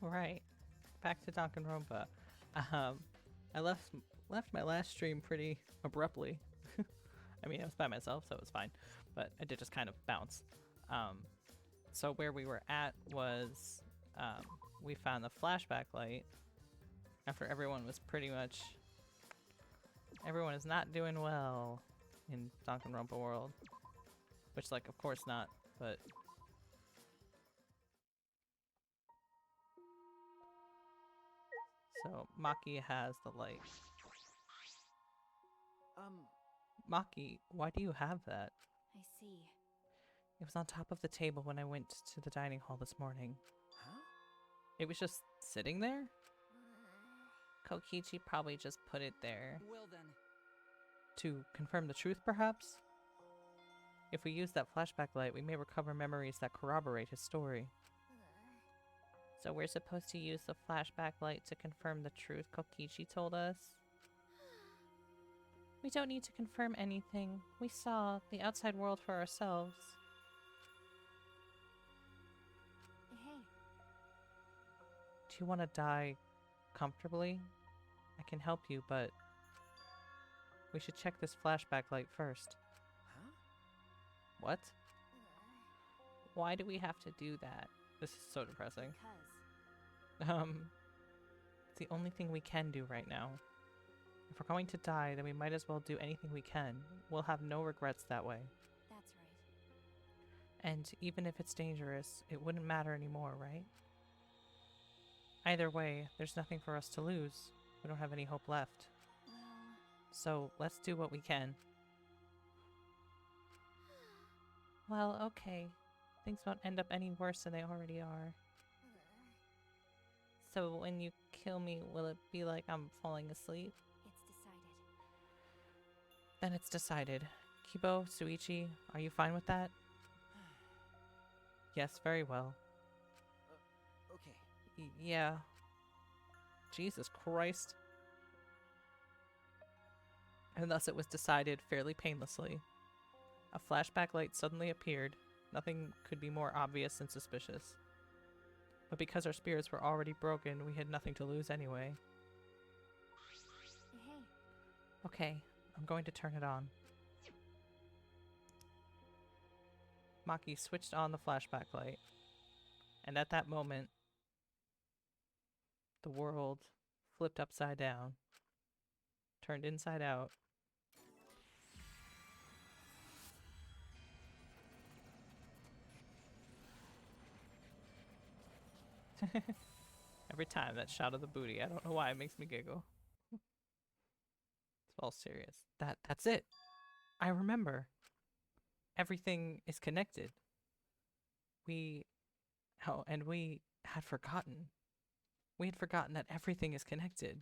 Alright, back to Danganronpa. Um, I left my last stream pretty abruptly. I mean, I was by myself, so it was fine, but I did just kind of bounce. So where we were at was we found the flashback light after everyone was pretty much... Everyone is not doing well in Danganronpa world. Which, like, of course not, but... So, Maki has the light. Maki, why do you have that? I see. It was on top of the table when I went to the dining hall this morning. Huh? It was just sitting there? Kokichi probably just put it there. Well then. To confirm the truth, perhaps? If we use that flashback light, we may recover memories that corroborate his story. So we're supposed to use the flashback light to confirm the truth Kokichi told us? We don't need to confirm anything. We saw the outside world for ourselves. Hey. Do you want to die comfortably? I can help you, but we should check this flashback light first. Huh? What? Why do we have to do that? This is so depressing. Because. It's the only thing we can do right now. If we're going to die, then we might as well do anything we can. We'll have no regrets that way. That's right. And even if it's dangerous, it wouldn't matter anymore, right? Either way, there's nothing for us to lose. We don't have any hope left. Well... So, let's do what we can. Well, okay. Things won't end up any worse than they already are. So when you kill me, will it be like I'm falling asleep? It's decided. Then it's decided. Kibo, Suichi, are you fine with that? Yes, very well. Okay. Yeah. Jesus Christ. And thus it was decided fairly painlessly. A flashback light suddenly appeared. Nothing could be more obvious and suspicious. But because our spirits were already broken, we had nothing to lose anyway. Hey. Okay, I'm going to turn it on. Maki switched on the flashback light. And at that moment, the world flipped upside down, turned inside out. Every time that shot of the booty, I don't know why it makes me giggle. It's all serious. That's it. I remember. Everything is connected. We had forgotten. We had forgotten that everything is connected.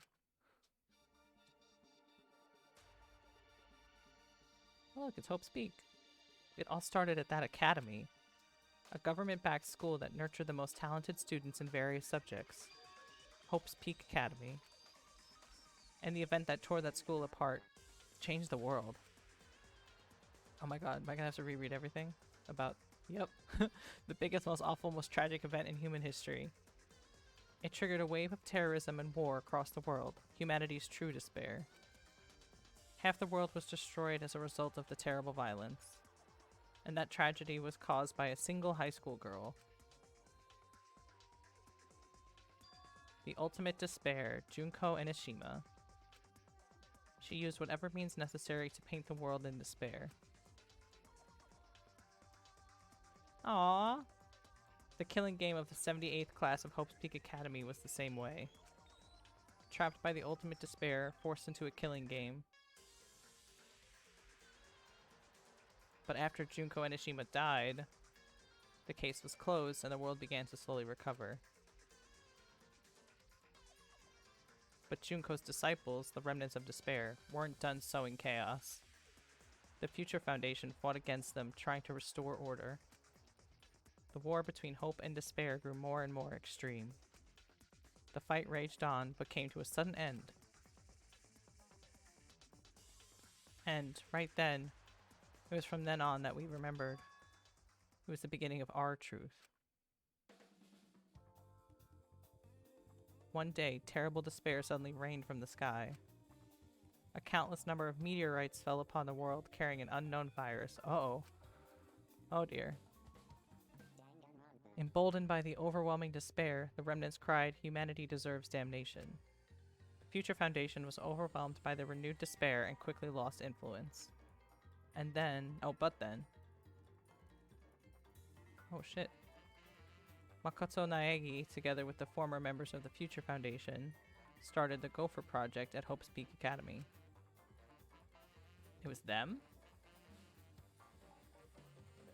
Oh, look, it's Hope's Peak. It all started at that academy. A government-backed school that nurtured the most talented students in various subjects. Hope's Peak Academy. And the event that tore that school apart changed the world. Oh my god, am I gonna have to reread everything? About... Yep. The biggest, most awful, most tragic event in human history. It triggered a wave of terrorism and war across the world. Humanity's true despair. Half the world was destroyed as a result of the terrible violence. And that tragedy was caused by a single high school girl. The ultimate despair, Junko Enoshima. She used whatever means necessary to paint the world in despair. Aww. The killing game of the 78th class of Hope's Peak Academy was the same way. Trapped by the ultimate despair, forced into a killing game. But after Junko Enoshima died, the case was closed and the world began to slowly recover. But Junko's disciples, the remnants of despair, weren't done sowing chaos. The Future Foundation fought against them, trying to restore order. The war between hope and despair grew more and more extreme. The fight raged on, but came to a sudden end. And right then, it was from then on that we remembered. It was the beginning of our truth. One day, terrible despair suddenly rained from the sky. A countless number of meteorites fell upon the world carrying an unknown virus. Uh-oh. Oh dear. Emboldened by the overwhelming despair, the remnants cried, "Humanity deserves damnation." The Future Foundation was overwhelmed by the renewed despair and quickly lost influence. And then, but then. Oh shit. Makoto Naegi, together with the former members of the Future Foundation, started the Gopher Project at Hope's Peak Academy. It was them?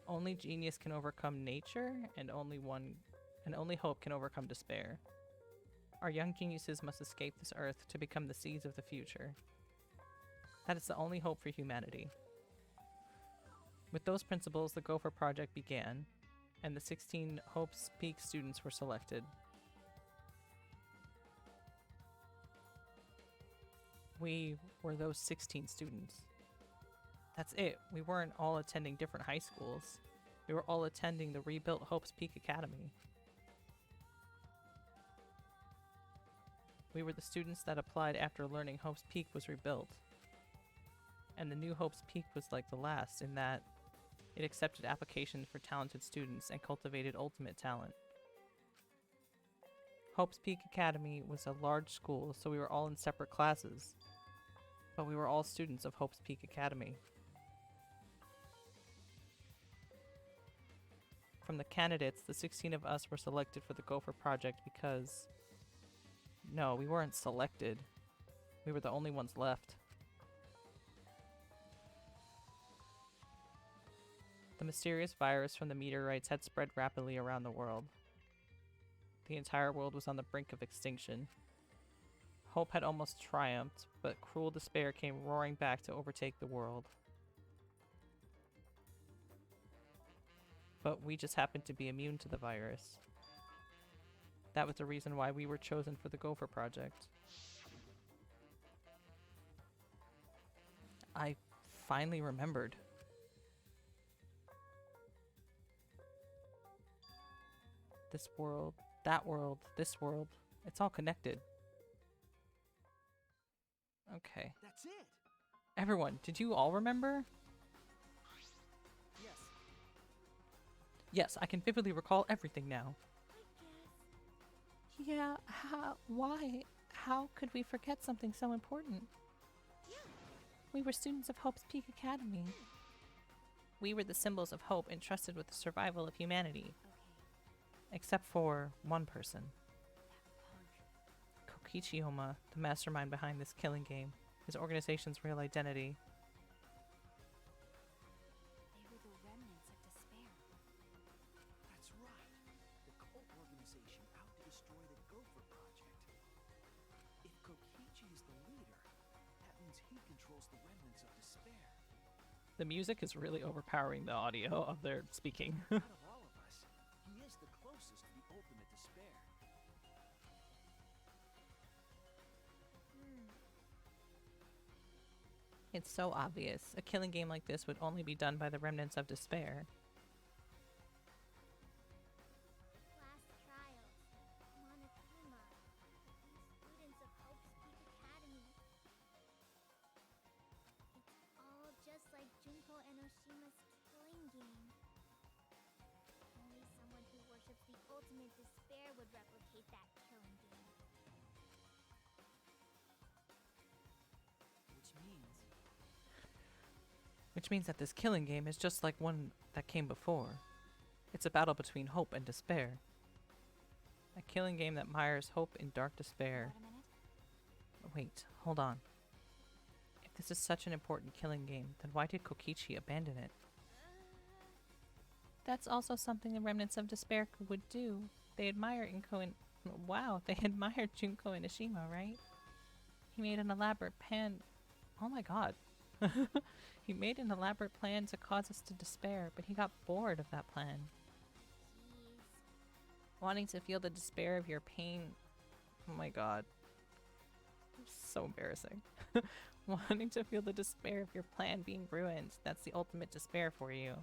Only genius can overcome nature, and only hope can overcome despair. Our young geniuses must escape this earth to become the seeds of the future. That is the only hope for humanity. With those principles, the Gopher Project began, and the 16 Hope's Peak students were selected. We were those 16 students. That's it. We weren't all attending different high schools. We were all attending the rebuilt Hope's Peak Academy. We were the students that applied after learning Hope's Peak was rebuilt. And the new Hope's Peak was like the last in that it accepted applications for talented students and cultivated ultimate talent. Hope's Peak Academy was a large school, so we were all in separate classes. But we were all students of Hope's Peak Academy. From the candidates, the 16 of us were selected for the Gopher Project because... No, we weren't selected. We were the only ones left. The mysterious virus from the meteorites had spread rapidly around the world. The entire world was on the brink of extinction. Hope had almost triumphed, but cruel despair came roaring back to overtake the world. But we just happened to be immune to the virus. That was the reason why we were chosen for the Gopher Project. I finally remembered. This world, that world, this world. It's all connected. Okay. That's it. Everyone, did you all remember? Yes. Yes, I can vividly recall everything now. I guess. Yeah, why? How could we forget something so important? Yeah. We were students of Hope's Peak Academy. We were the symbols of hope entrusted with the survival of humanity. Okay. Except for one person. That punk. Kokichi Oma, the mastermind behind this killing game. His organization's real identity. They were the remnants of despair. That's right. The cult organization out to destroy the Gopher Project. If Kokichi is the leader, that means he controls the remnants of despair. The music is really overpowering the audio of their speaking. Out of all of us, he is the closest to the ultimate despair. It's so obvious. A killing game like this would only be done by the remnants of despair. Class trials. Monokuma. Students of Hope's Peak Academy. It's all just like Junko Enoshima's killing game. Only someone who worships the ultimate despair would replicate that killing game. Which means Which means that this killing game is just like one that came before. It's a battle between hope and despair. A killing game that mires hope in dark despair. Wait a minute. Wait, hold on. If this is such an important killing game, then why did Kokichi abandon it? That's also something the remnants of despair would do. They admire they admired Junko Enoshima, right? He made an elaborate plan. Oh my god. He made an elaborate plan to cause us to despair, but he got bored of that plan. Jeez. Wanting to feel the despair of your pain. Oh my god. So embarrassing. Wanting to feel the despair of your plan being ruined. That's the ultimate despair for you.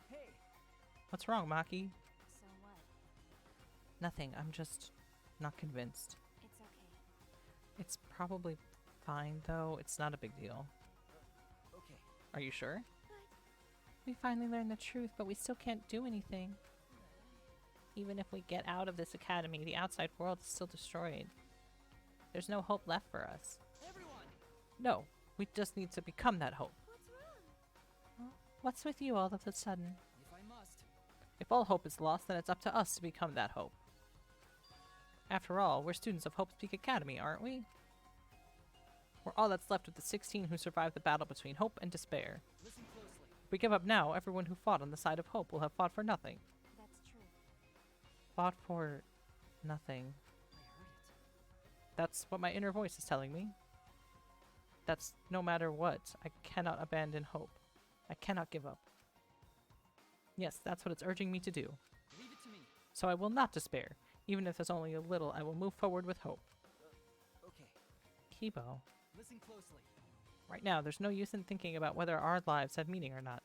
hey, What's wrong, Maki? So what? Nothing. I'm just Not convinced. It's okay. It's probably fine, though. It's not a big deal. Okay. Are you sure? But We finally learned the truth, but we still can't do anything. Even if we get out of this academy, the outside world is still destroyed. There's no hope left for us. Everyone! No, we just need to become that hope. what's wrong? Well, what's with you all of a sudden? If I must. If all hope is lost, then it's up to us to become that hope. After all, we're students of Hope's Peak Academy, aren't we? We're all that's left of the 16 who survived the battle between hope and despair. Listen closely. If we give up now, everyone who fought on the side of hope will have fought for nothing. That's true. Fought for nothing. I heard it. That's what my inner voice is telling me. That's no matter what, I cannot abandon hope. I cannot give up. Yes, that's what it's urging me to do. Leave it to me. So I will not despair. Even if there's only a little, I will move forward with hope. Okay. Kibo. Listen closely. Right now, there's no use in thinking about whether our lives have meaning or not.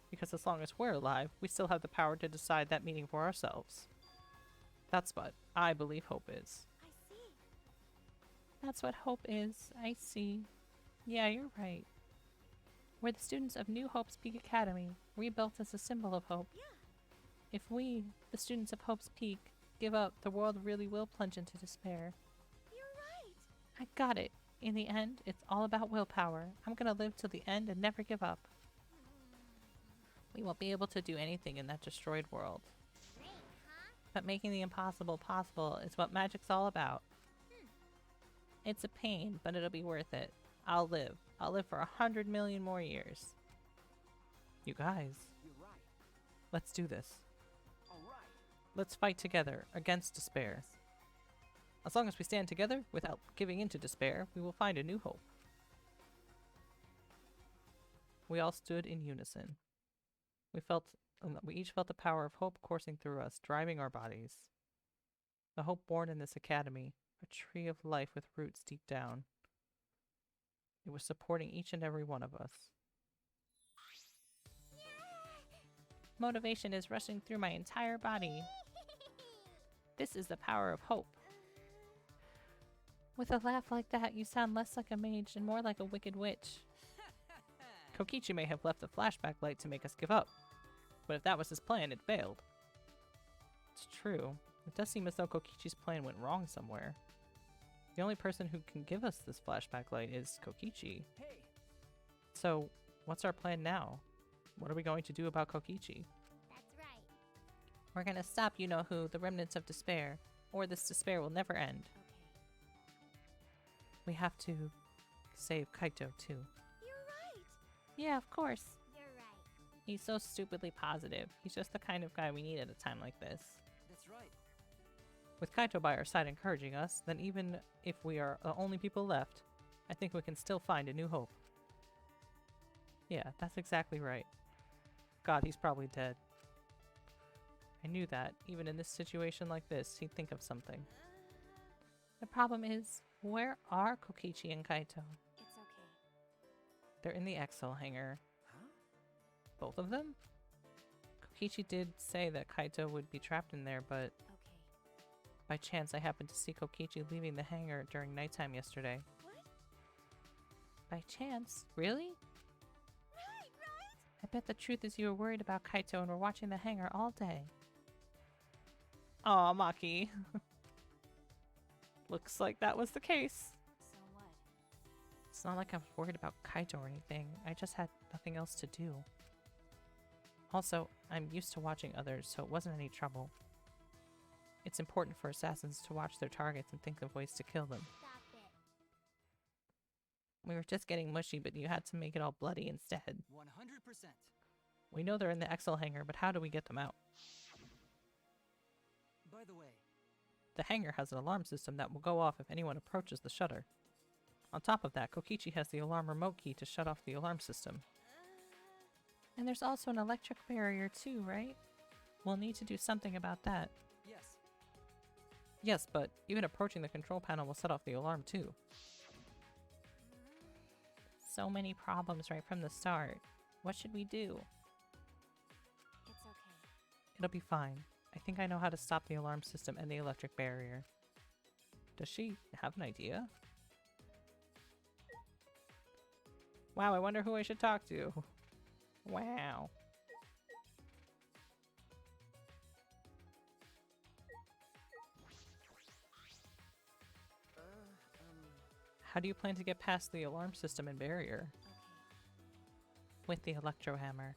Because as long as we're alive, we still have the power to decide that meaning for ourselves. That's what I believe hope is. I see. That's what hope is. I see. Yeah, you're right. We're the students of New Hope's Peak Academy, rebuilt as a symbol of hope. Yeah. If we, the students of Hope's Peak, give up, the world really will plunge into despair. You're right. I got it. In the end, it's all about willpower. I'm gonna live till the end and never give up. We won't be able to do anything in that destroyed world. Great, huh? But making the impossible possible is what magic's all about. It's a pain, but it'll be worth it. I'll live. I'll live for 100 million more years. You guys, You're right. let's do this. All right. Let's fight together against despair. As long as we stand together without giving in to despair, we will find a new hope. We all stood in unison. We each felt the power of hope coursing through us, driving our bodies. The hope born in this academy, a tree of life with roots deep down. It was supporting each and every one of us. Motivation is rushing through my entire body. This is the power of hope. With a laugh like that, you sound less like a mage and more like a wicked witch. Kokichi may have left the flashback light to make us give up, but if that was his plan, it failed. It's true. It does seem as though Kokichi's plan went wrong somewhere. The only person who can give us this flashback light is Kokichi. Hey. So, what's our plan now? What are we going to do about Kokichi? That's right. We're gonna stop you-know-who, the remnants of despair, or this despair will never end. Okay. We have to save Kaito, too. You're right. Yeah, of course. You're right. He's so stupidly positive. He's just the kind of guy we need at a time like this. That's right. With Kaito by our side encouraging us, then even if we are the only people left, I think we can still find a new hope. Yeah, that's exactly right. God, he's probably dead. I knew that. Even in this situation like this, he'd think of something. The problem is, where are Kokichi and Kaito? It's okay. They're in the Exile hangar. Huh? Both of them? Kokichi did say that Kaito would be trapped in there, but Okay. by chance I happened to see Kokichi leaving the hangar during nighttime yesterday. What? By chance? Really? Right, right. I bet the truth is you were worried about Kaito and were watching the hangar all day. Aw, Maki. Looks like that was the case. So what? It's not like I was worried about Kaito or anything. I just had nothing else to do. Also, I'm used to watching others, so it wasn't any trouble. It's important for assassins to watch their targets and think of ways to kill them. Stop it. We were just getting mushy, but you had to make it all bloody instead. 100%. We know they're in the Exile hangar, but how do we get them out? By the way, The hangar has an alarm system that will go off if anyone approaches the shutter. On top of that, Kokichi has the alarm remote key to shut off the alarm system. And there's also an electric barrier too, right? We'll need to do something about that. yes. Yes, but even approaching the control panel will set off the alarm too. So many problems right from the start. What should we do? It's okay. It'll be fine. I think I know how to stop the alarm system and the electric barrier. Does she have an idea? Wow, I wonder who I should talk to. Wow. How do you plan to get past the alarm system and barrier? Okay. With the electro hammer.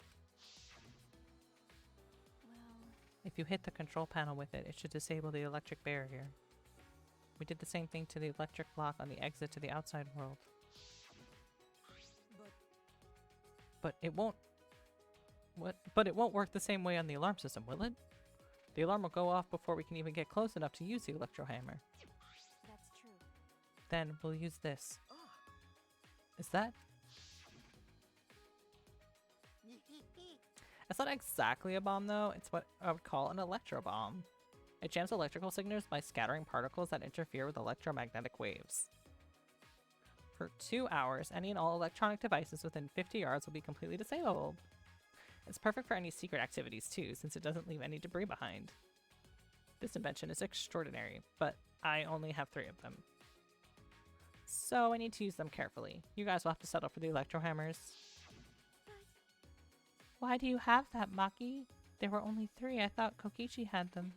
Well, If you hit the control panel with it, it should disable the electric barrier. We did the same thing to the electric block on the exit to the outside world. But it won't... What? But it won't work the same way on the alarm system, will it? The alarm will go off before we can even get close enough to use the electro hammer. that's true. Then we'll use this. Ah, Is that? It's not exactly a bomb though, it's what I would call an electro bomb. It jams electrical signals by scattering particles that interfere with electromagnetic waves. For 2 hours, any and all electronic devices within 50 yards will be completely disabled. It's perfect for any secret activities too, since it doesn't leave any debris behind. This invention is extraordinary, but I only have 3 of them. So I need to use them carefully. You guys will have to settle for the electro hammers. Why do you have that, Maki? There were only 3. I thought Kokichi had them.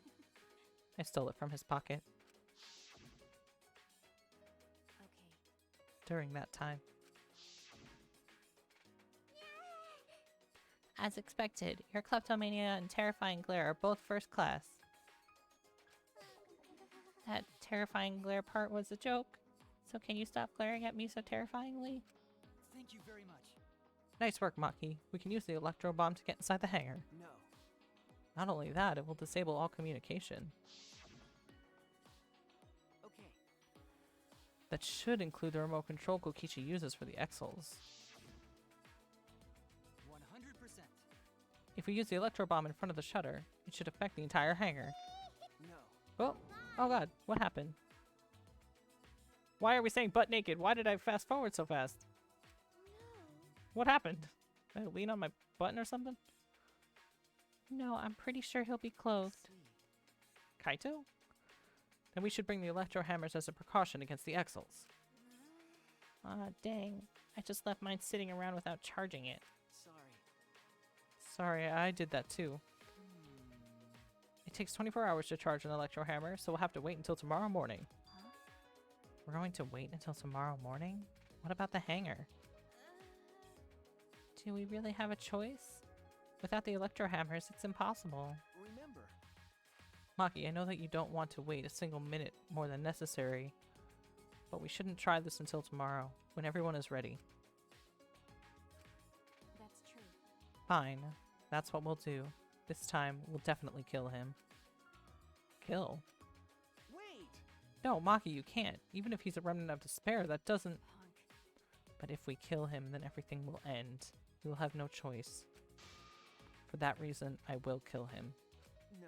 I stole it from his pocket Okay. during that time. As expected, your kleptomania and terrifying glare are both first class. That terrifying glare part was a joke, so can you stop glaring at me so terrifyingly? thank you very much. Nice work, Maki. We can use the electro bomb to get inside the hangar. No. Not only that, it will disable all communication. Okay. That should include the remote control Kokichi uses for the Exels. 100%. If we use the electro bomb in front of the shutter, it should affect the entire hangar. No. Oh, oh god, what happened? Why are we saying butt naked? Why did I fast forward so fast? What happened? Did I lean on my button or something? No, I'm pretty sure he'll be clothed. See. Kaito? Then we should bring the electro hammers as a precaution against the Exels. Ah, dang. I just left mine sitting around without charging it. Sorry. Sorry, I did that too. It takes 24 hours to charge an electro hammer, so we'll have to wait until tomorrow morning. Huh? We're going to wait until tomorrow morning? What about the hangar? Do we really have a choice? Without the electro hammers, it's impossible. Remember. Maki, I know that you don't want to wait a single minute more than necessary, but we shouldn't try this until tomorrow, when everyone is ready. That's true. Fine, that's what we'll do. This time, we'll definitely kill him. Kill? Wait. No, Maki, you can't. Even if he's a remnant of despair, that doesn't... Punk. But if we kill him, then everything will end. We will have no choice. For that reason, I will kill him. No.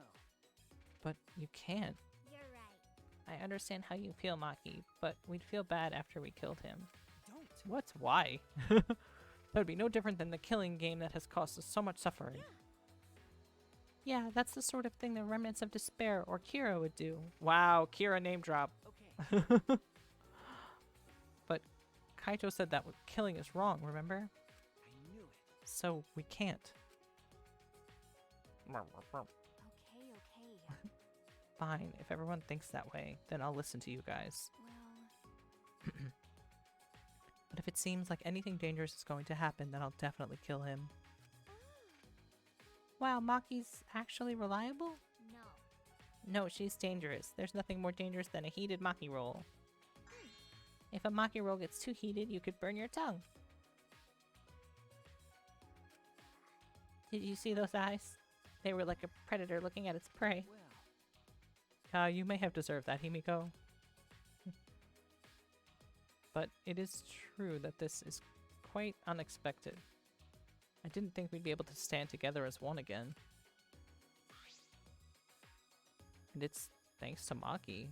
But you can't. You're right. I understand how you feel, Maki, but we'd feel bad after we killed him. Don't. What's why? That would be no different than the killing game that has caused us so much suffering. Yeah, that's the sort of thing the remnants of despair or Kira would do. Wow, Kira name drop. Okay. But Kaito said that killing is wrong, remember? I knew it. So we can't. Okay. Fine, if everyone thinks that way, then I'll listen to you guys. Well, But if it seems like anything dangerous is going to happen, then I'll definitely kill him. Wow, Maki's actually reliable? No. No, she's dangerous. There's nothing more dangerous than a heated Maki roll. If a Maki roll gets too heated, you could burn your tongue. Did you see those eyes? They were like a predator looking at its prey. Well. You may have deserved that, Himiko. But it is true that this is quite unexpected. I didn't think we'd be able to stand together as one again. And it's thanks to Maki.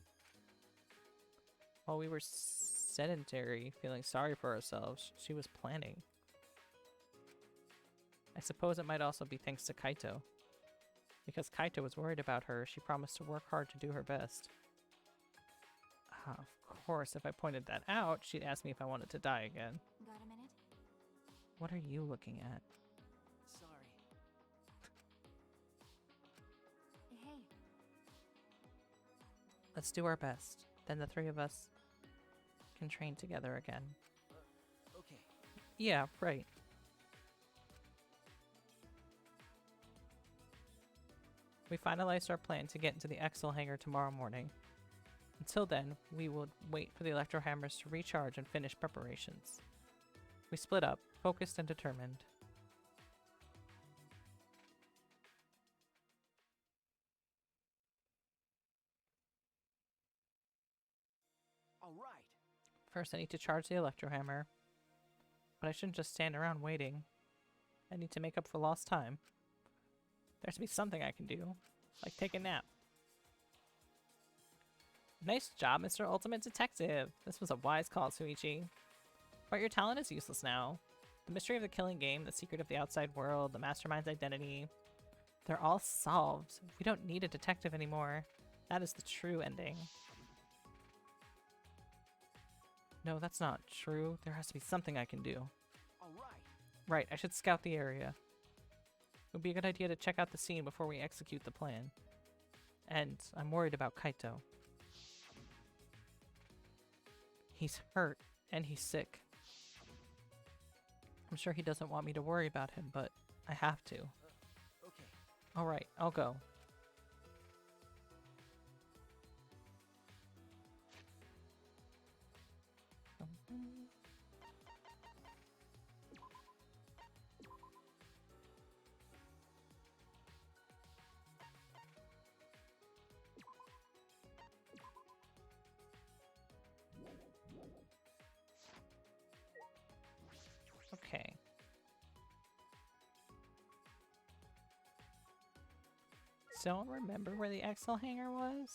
While we were sedentary, feeling sorry for ourselves, she was planning. I suppose it might also be thanks to Kaito. Because Kaito was worried about her, she promised to work hard to do her best. Of course, if I pointed that out, she'd ask me if I wanted to die again. Got a minute? What are you looking at? Sorry. Hey, Let's do our best. Then the three of us can train together again. Okay. Yeah, right. We finalized our plan to get into the Exel hangar tomorrow morning. Until then, we will wait for the electro hammers to recharge and finish preparations. We split up, focused and determined. All right. First, I need to charge the electro hammer. But I shouldn't just stand around waiting. I need to make up for lost time. There has to be something I can do, like take a nap. Nice job, Mr. Ultimate Detective! This was a wise call, Suichi. But your talent is useless now. The mystery of the killing game, the secret of the outside world, the mastermind's identity, they're all solved. We don't need a detective anymore. That is the true ending. No, that's not true. There has to be something I can do. All right. Right, I should scout the area. It would be a good idea to check out the scene before we execute the plan. And I'm worried about Kaito. He's hurt, and he's sick. I'm sure he doesn't want me to worry about him, but I have to. Okay. Alright, I'll go. Okay. Don't remember where the Exel hangar was?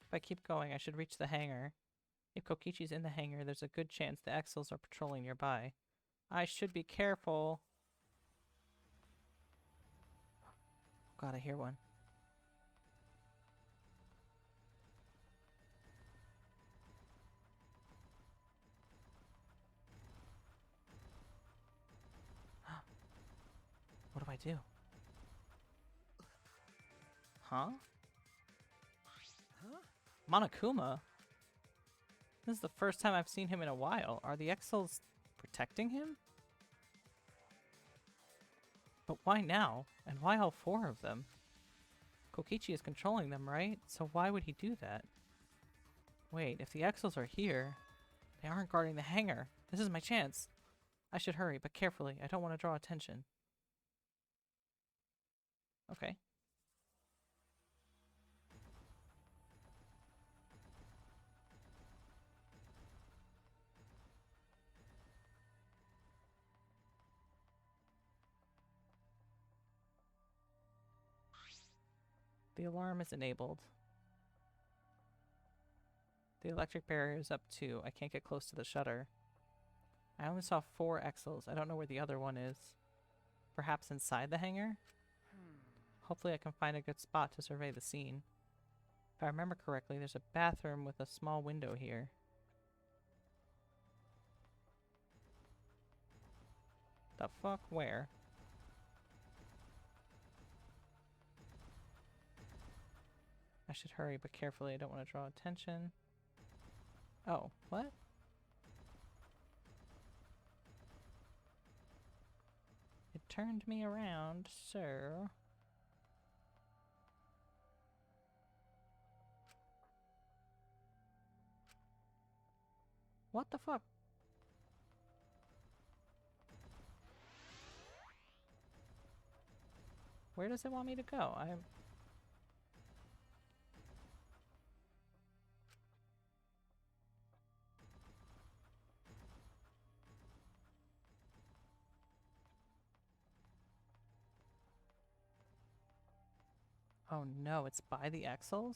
If I keep going, I should reach the hangar. If Kokichi's in the hangar, there's a good chance the Exels are patrolling nearby. I should be careful. God, I hear one. What do I do? Huh? Huh? Monokuma? This is the first time I've seen him in a while. Are the Exels protecting him? But why now? And why all four of them? Kokichi is controlling them, right? So why would he do that? Wait, if the Exels are here, they aren't guarding the hangar. This is my chance. I should hurry, but carefully. I don't want to draw attention. Okay. The alarm is enabled. The electric barrier is up too. I can't get close to the shutter. I only saw 4 Exels. I don't know where the other one is. Perhaps inside the hangar? Hopefully I can find a good spot to survey the scene. If I remember correctly, there's a bathroom with a small window here. The fuck? Where? I should hurry, but carefully. I don't want to draw attention. Oh, what? It turned me around, so... What the fuck? Where does it want me to go? I'm... Oh no, it's by the Exels?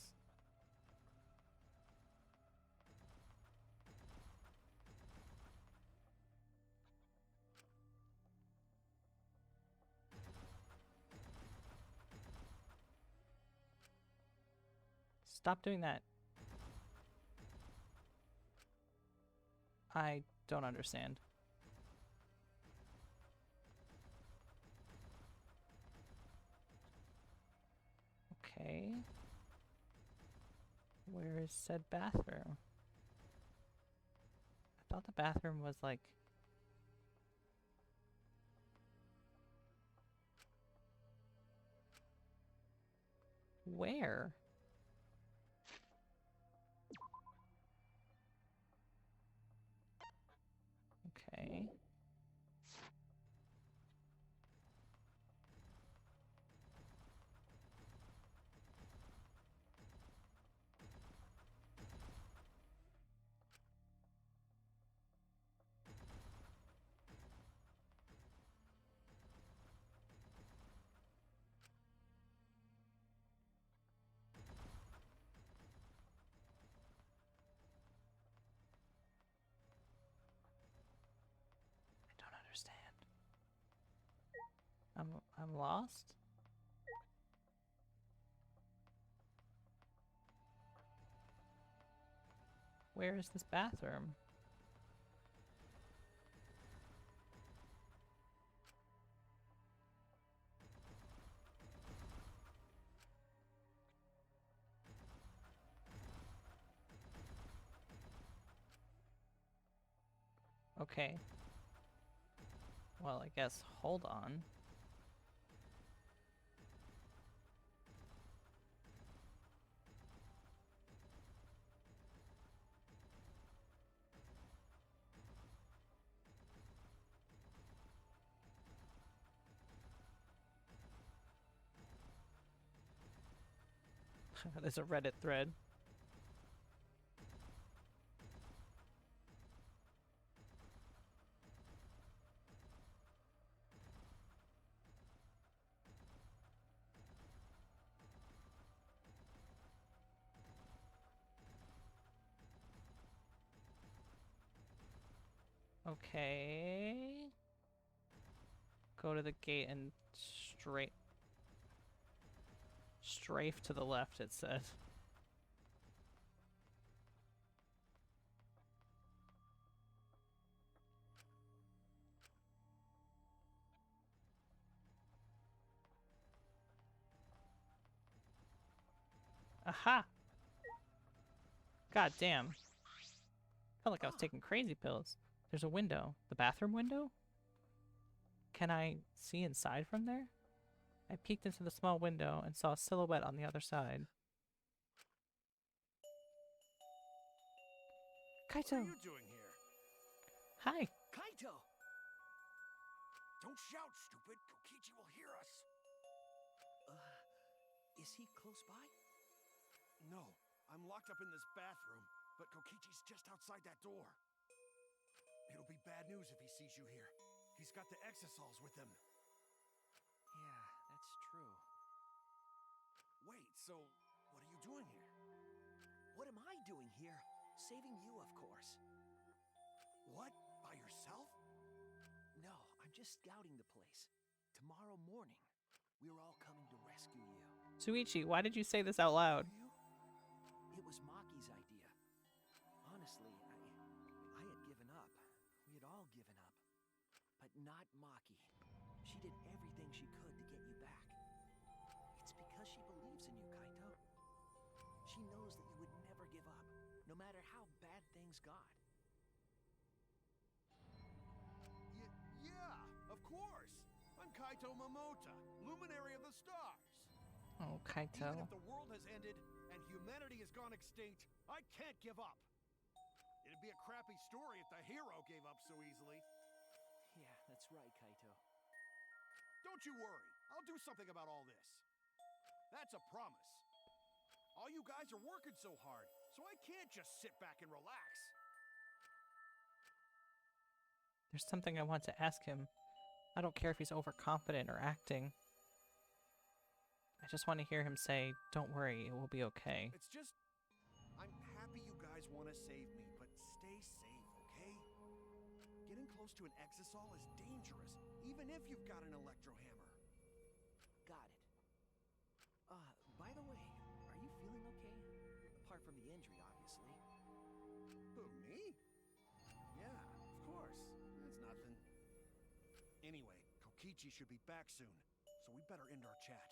Stop doing that. I don't understand. Okay. Where is said bathroom? I thought the bathroom was like... Where? Okay. I don't understand. I'm lost? Where is this bathroom? Okay. Well, I guess hold on. There's a Reddit thread. Okay. Go to the gate and strafe to the left, it said. Aha! God damn. Felt like I was taking crazy pills. There's a window. The bathroom window? Can I see inside from there? I peeked into the small window and saw a silhouette on the other side. What Kaito! are you doing here? Hi! Kaito! Don't shout, stupid. Kokichi will hear us. Is he close by? No, I'm locked up in this bathroom, but Kokichi's just outside that door. It'll be bad news if he sees you here. He's got the exosols with him. Yeah, that's true. Wait, so what are you doing here? What am I doing here? Saving you, of course. What? By yourself? No, I'm just scouting the place. Tomorrow morning, we're all coming to rescue you. Suichi, why did you say this out loud? Are you? It was Maki's idea. Honestly, I had given up. We had all given up. But not Maki. She did everything she could to get you back. It's because she believes in you, Kaito. She knows that you would never give up, no matter how bad things got. Yeah, of course. I'm Kaito Momota, luminary of the stars. Oh, Even Kaito. if the world has ended and humanity has gone extinct, I can't give up. It'd be a crappy story if the hero gave up so easily. Yeah, that's right, Kaito. Don't you worry. I'll do something about all this. That's a promise. All you guys are working so hard, so I can't just sit back and relax. There's something I want to ask him. I don't care if he's overconfident or acting. I just want to hear him say, "Don't worry, it will be okay." It's just, I'm happy you guys want to save me, but stay safe, okay? Getting close to an exisol is dangerous, even if you've got an electro hammer. Got it. By the way, are you feeling okay? Apart from the injury, obviously. Who, me? Yeah, of course. It's nothing. Anyway, Kokichi should be back soon, so we better end our chat.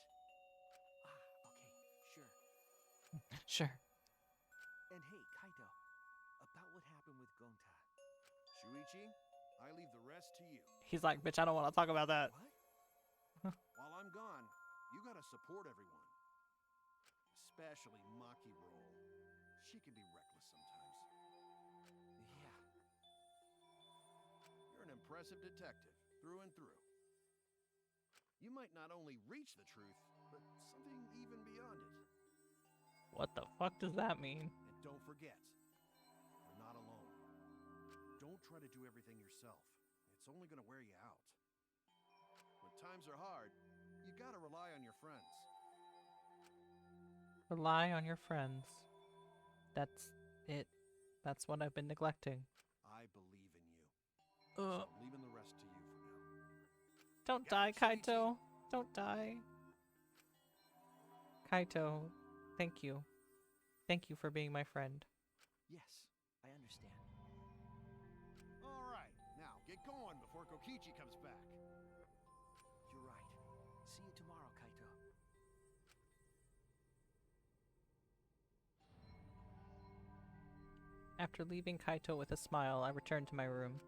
Okay, sure. Sure. And hey, Kaito, about what happened with Gonta. Shuichi, I leave the rest to you. He's like, "Bitch, I don't want to talk about that." What? While I'm gone, you gotta support everyone. Especially Maki Roll. She can be reckless sometimes. Yeah. You're an impressive detective, through and through. You might not only reach the truth, but something even beyond it. What the fuck does that mean? And don't forget, you're not alone. Don't try to do everything yourself. It's only gonna wear you out. When times are hard, you gotta rely on your friends. Rely on your friends. That's it. That's what I've been neglecting. I believe in you. Ugh. So I'm leaving the rest to you for now. Don't Got die, it, Shuichi. Kaito. Don't die. Kaito, thank you. Thank you for being my friend. Yes, I understand. All right, now get going before Kokichi comes back. You're right. See you tomorrow, Kaito. After leaving Kaito with a smile, I returned to my room.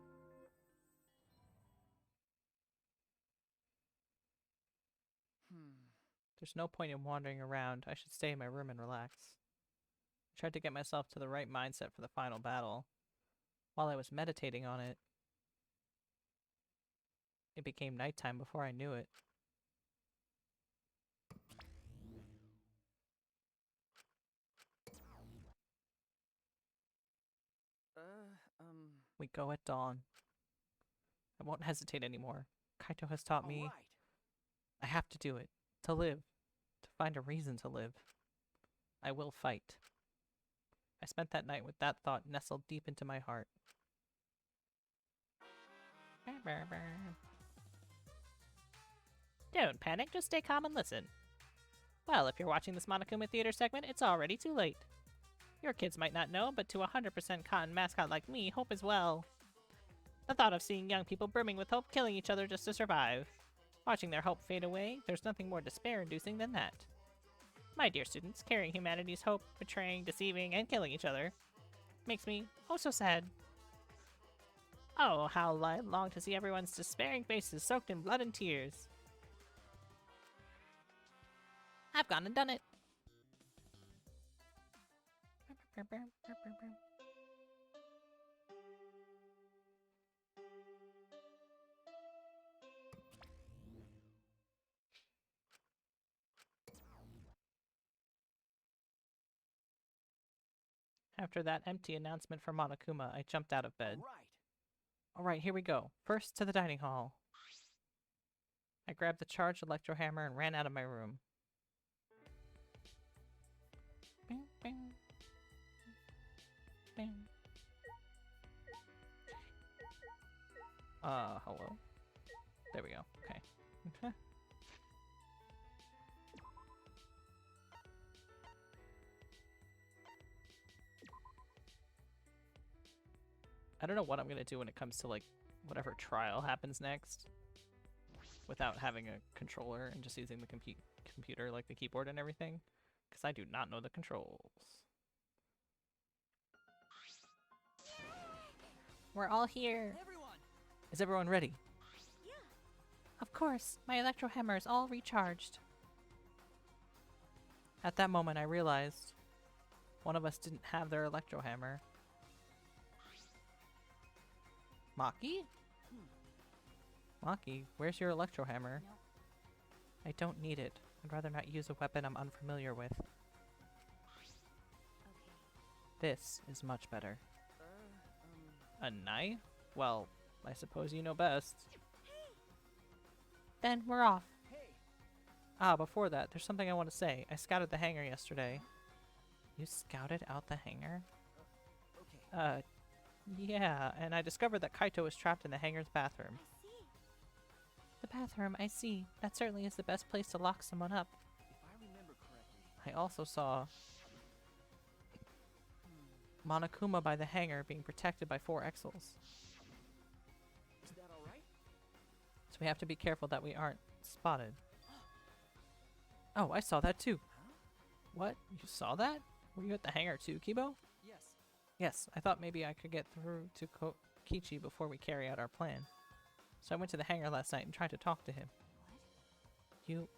There's no point in wandering around. I should stay in my room and relax. I tried to get myself to the right mindset for the final battle. While I was meditating on it, it became nighttime before I knew it. We go at dawn. I won't hesitate anymore. Kaito has taught me All right. I have to do it. To live. To find a reason to live. I will fight. I spent that night with that thought nestled deep into my heart. Don't panic, just stay calm and listen. Well, if you're watching this Monokuma Theater segment, it's already too late. Your kids might not know, but to a 100% cotton mascot like me, hope is well. The thought of seeing young people brimming with hope killing each other just to survive. Watching their hope fade away, there's nothing more despair-inducing than that. My dear students, carrying humanity's hope, betraying, deceiving, and killing each other makes me oh so sad. Oh, how I long to see everyone's despairing faces soaked in blood and tears. I've gone and done it. After that empty announcement from Monokuma, I jumped out of bed. All right. Alright, here we go. First to the dining hall. I grabbed the charged electro hammer and ran out of my room. Bing, bing. Bing. Hello? There we go. Okay. I don't know what I'm gonna do when it comes to, like, whatever trial happens next. Without having a controller and just using the computer, like the keyboard and everything. Because I do not know the controls. We're all here. Everyone. Is everyone ready? Yeah. Of course. My electro hammer is all recharged. At that moment, I realized one of us didn't have their electro hammer. Maki? Maki, where's your electro hammer? No. I don't need it. I'd rather not use a weapon I'm unfamiliar with. Okay. This is much better. A knife? Well, I suppose you know best. Then we're off. Hey. Ah, before that, there's something I want to say. I scouted the hangar yesterday. You scouted out the hangar? Okay. Yeah, and I discovered that Kaito is trapped in the hangar's bathroom. I see. The bathroom, I see. That certainly is the best place to lock someone up. If I remember correctly, I also saw Monokuma by the hangar being protected by 4 Exels. is that all right? So we have to be careful that we aren't spotted. Oh, I saw that too. Huh? What? You saw that? Were you at the hangar too, Kibo? Yes. Yes, I thought maybe I could get through to Kokichi before we carry out our plan. So I went to the hangar last night and tried to talk to him. What? You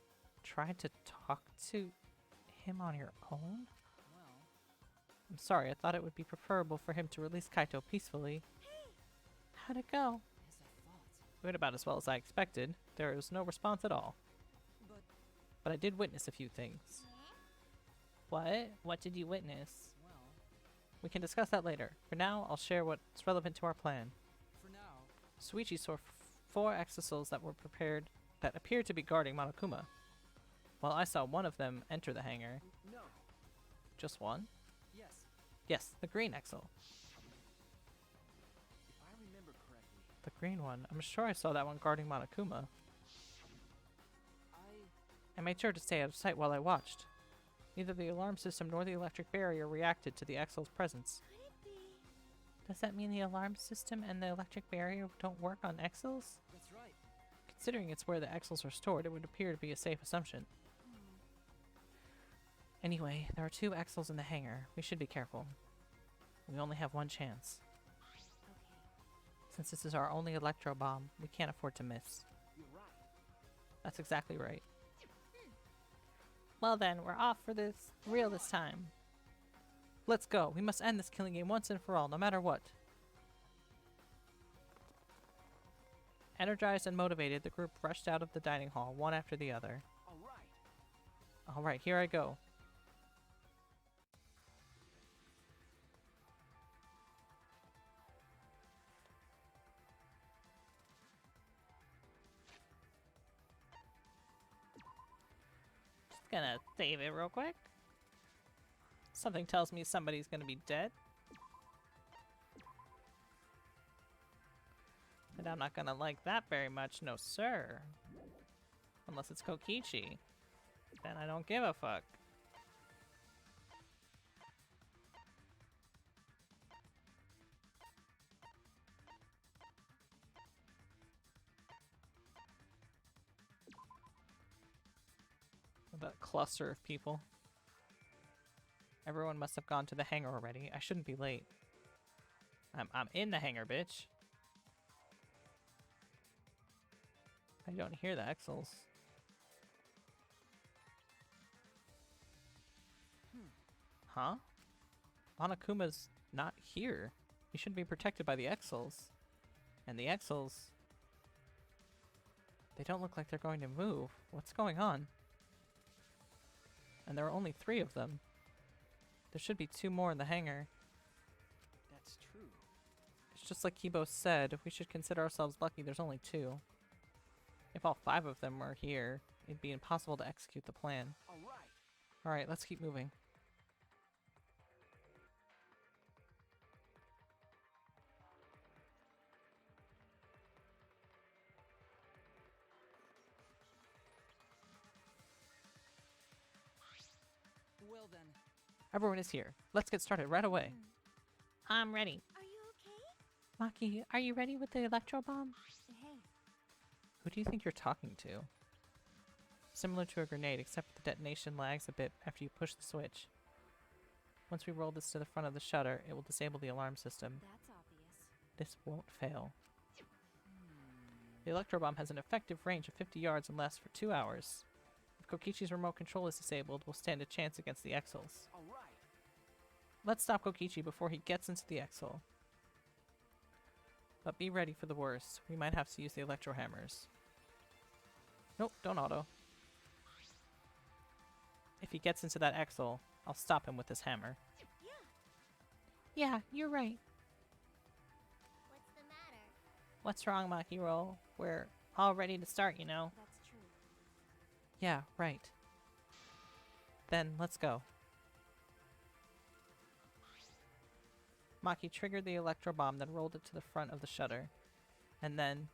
tried to talk to him on your own? Well, I'm sorry, I thought it would be preferable for him to release Kaito peacefully. How'd it go? as I thought. It went about as well as I expected. There was no response at all. But I did witness a few things. What? What did you witness? Well, We can discuss that later. For now, I'll share what's relevant to our plan. for now, Suichi saw 4 exosols that were prepared that appeared to be guarding Monokuma. While I saw one of them enter the hangar. no. Just one? Yes. Yes, the green exo. If I remember correctly, The green one. I'm sure I saw that one guarding Monokuma. I made sure to stay out of sight while I watched. Neither the alarm system nor the electric barrier reacted to the exo's presence. Could it be? Does that mean the alarm system and the electric barrier don't work on exos? that's right. Considering it's where the exos are stored, it would appear to be a safe assumption. Anyway, there are 2 exos in the hangar. We should be careful. We only have one chance. Okay. Since this is our only electro bomb, we can't afford to miss. You're right. That's exactly right. Well then, we're off for this time. Let's go. We must end this killing game once and for all, no matter what. Energized and motivated, the group rushed out of the dining hall, one after the other. All right. Alright, here I go. Just gonna save it real quick. Something tells me somebody's gonna be dead. And I'm not gonna like that very much, no sir. Unless it's Kokichi. Then I don't give a fuck. That cluster of people. Everyone must have gone to the hangar already. I shouldn't be late. I'm in the hangar, bitch. I don't hear the Exels. Huh? Monokuma's not here. He shouldn't be protected by the Exels. And the Exels... They don't look like they're going to move. What's going on? And there are only 3 of them. There should be 2 more in the hangar. That's true. It's just like Kibo said, we should consider ourselves lucky there's only 2. If all 5 of them were here, it'd be impossible to execute the plan. All right. Alright, let's keep moving. Well then, Everyone is here. Let's get started right away. I'm ready. Are you okay? Maki, are you ready with the electro bomb? Hey. Who do you think you're talking to? Similar to a grenade, except the detonation lags a bit after you push the switch. Once we roll this to the front of the shutter, it will disable the alarm system. That's obvious. This won't fail. The electro bomb has an effective range of 50 yards and lasts for 2 hours. If Kokichi's remote control is disabled, we'll stand a chance against the Exels. all right. Let's stop Kokichi before he gets into the Exel. But be ready for the worst. We might have to use the electro hammers. Nope, don't auto. If he gets into that Exel, I'll stop him with this hammer. Yeah, you're right. What's the matter? What's wrong, Makiro? We're all ready to start, you know. That's true. Yeah, right. Then, let's go. Maki triggered the electro bomb, then rolled it to the front of the shutter. And then...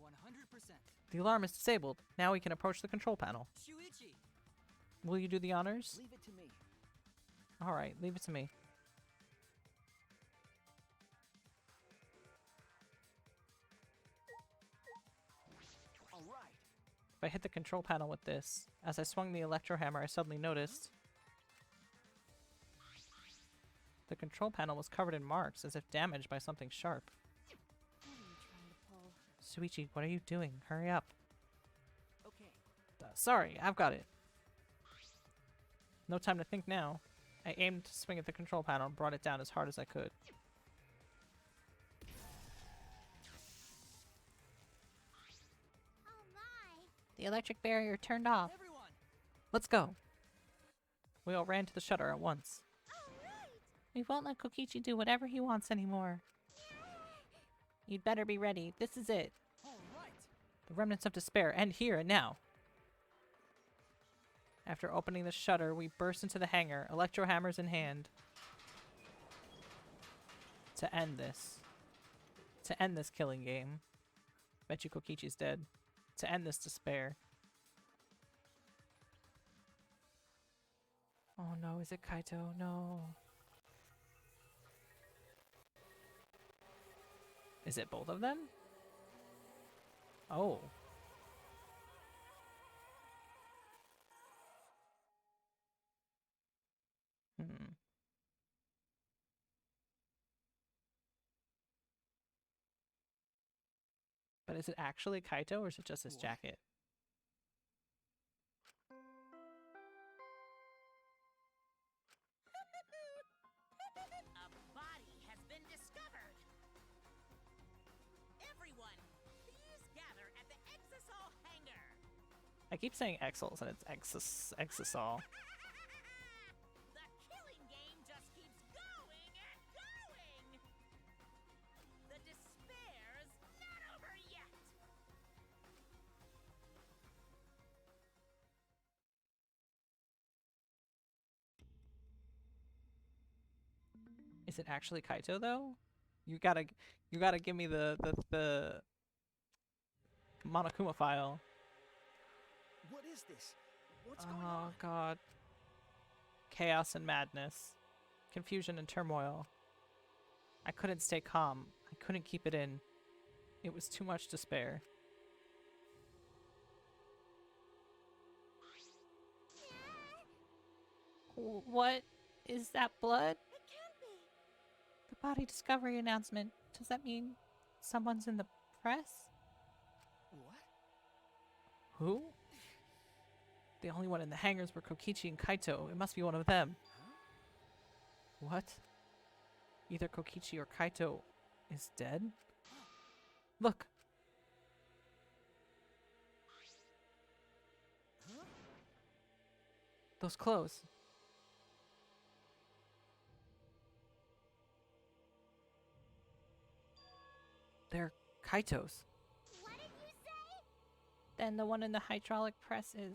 100%. The alarm is disabled. Now we can approach the control panel. Shuichi! Will you do the honors? Leave it to me. Alright, leave it to me. All right. If I hit the control panel with this, as I swung the electro hammer, I suddenly noticed the control panel was covered in marks, as if damaged by something sharp. What are you trying to pull? Shuichi, what are you doing? Hurry up. Okay. Sorry, I've got it. No time to think now. I aimed to swing at the control panel and brought it down as hard as I could. Oh my! The electric barrier turned off. Everyone! Let's go. We all ran to the shutter at once. Alright! We won't let Kokichi do whatever he wants anymore. You'd better be ready. This is it. Alright! The remnants of despair end here and now. After opening the shutter, we burst into the hangar, electro hammers in hand. To end this. To end this killing game. Bet you Kokichi's dead. To end this despair. Oh no, is it Kaito? No. Is it both of them? Oh. Hmm. But is it actually Kaito or is it just his What? jacket? A body has been discovered. Everyone, please gather at the Exisol hangar. I keep saying Exils and it's Exisol. The killing game just keeps going and going. The despair's not over yet. Is it actually Kaito though? You gotta give me the Monokuma file. What is this? What's going Oh on? god. Chaos and madness. Confusion and turmoil. I couldn't stay calm. I couldn't keep it in. It was too much despair. What is that blood? It can't be! The body discovery announcement. Does that mean someone's in the press? What? Who? The only one in the hangars were Kokichi and Kaito. It must be one of them. Huh? What? Either Kokichi or Kaito is dead? Look! Huh? Those clothes. They're Kaito's. What did you say? Then the one in the hydraulic press is...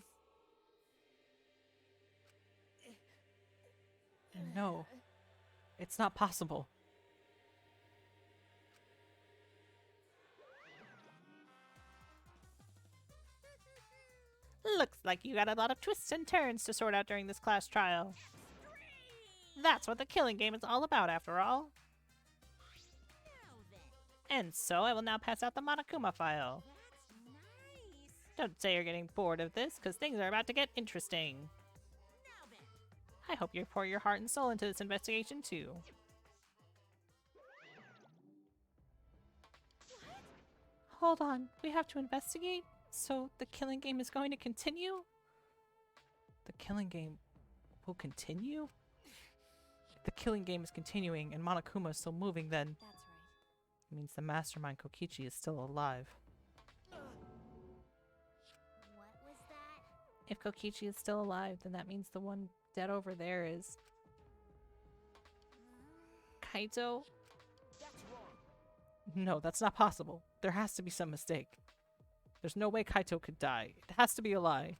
No. It's not possible. Looks like you got a lot of twists and turns to sort out during this class trial. That's what the killing game is all about, after all. Now then, And so I will now pass out the Monokuma file. that's nice. Don't say you're getting bored of this, because things are about to get interesting. Now then, I hope you pour your heart and soul into this investigation, too. Hold on, we have to investigate? So the killing game is going to continue? The killing game will continue? If the killing game is continuing and Monokuma is still moving, then That's right. it means the mastermind Kokichi is still alive. What was that? If Kokichi is still alive, then that means the one dead over there is Kaito? No, that's not possible. There has to be some mistake. There's no way Kaito could die. It has to be a lie.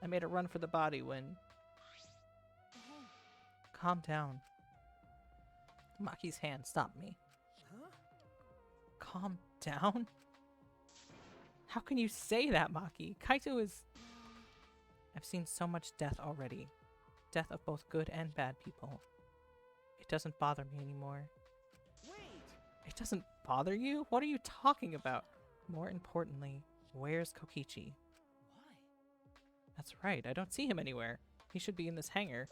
I made a run for the body when... Hey, Calm down. Maki's hand stopped me. Huh? Calm down? How can you say that, Maki? Kaito is... I've seen so much death already. Death of both good and bad people. It doesn't bother me anymore. Wait! It doesn't bother you? What are you talking about? More importantly, where's Kokichi? Why? That's right, I don't see him anywhere. He should be in this hangar.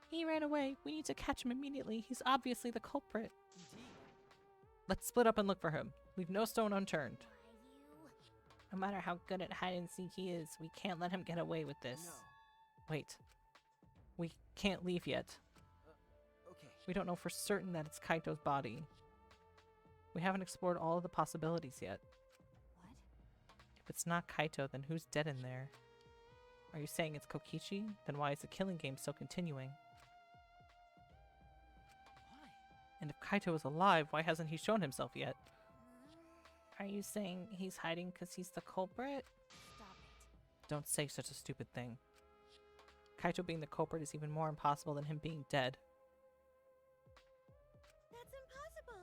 He ran away. We need to catch him immediately. He's obviously the culprit. Indeed. Let's split up and look for him. Leave no stone unturned. why you? No matter how good at hide and seek he is, we can't let him get away with this. No. Wait. We can't leave yet. Okay. We don't know for certain that it's Kaito's body. We haven't explored all of the possibilities yet. What? If it's not Kaito, then who's dead in there? Are you saying it's Kokichi? Then why is the killing game still continuing? Why? And if Kaito is alive, why hasn't he shown himself yet? Are you saying he's hiding because he's the culprit? Stop it. Don't say such a stupid thing. Kaito being the culprit is even more impossible than him being dead. That's impossible.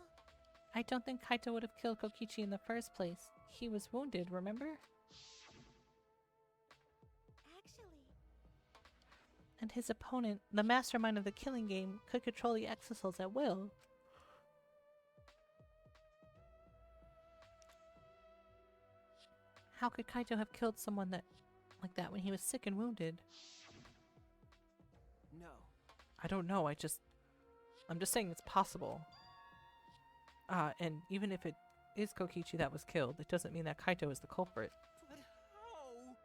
I don't think Kaito would have killed Kokichi in the first place. He was wounded, remember? Actually, And his opponent, the mastermind of the killing game, could control the exosols at will. How could Kaito have killed someone like that when he was sick and wounded? No. I don't know, I'm just saying it's possible. And even if it is Kokichi that was killed, it doesn't mean that Kaito is the culprit. But how?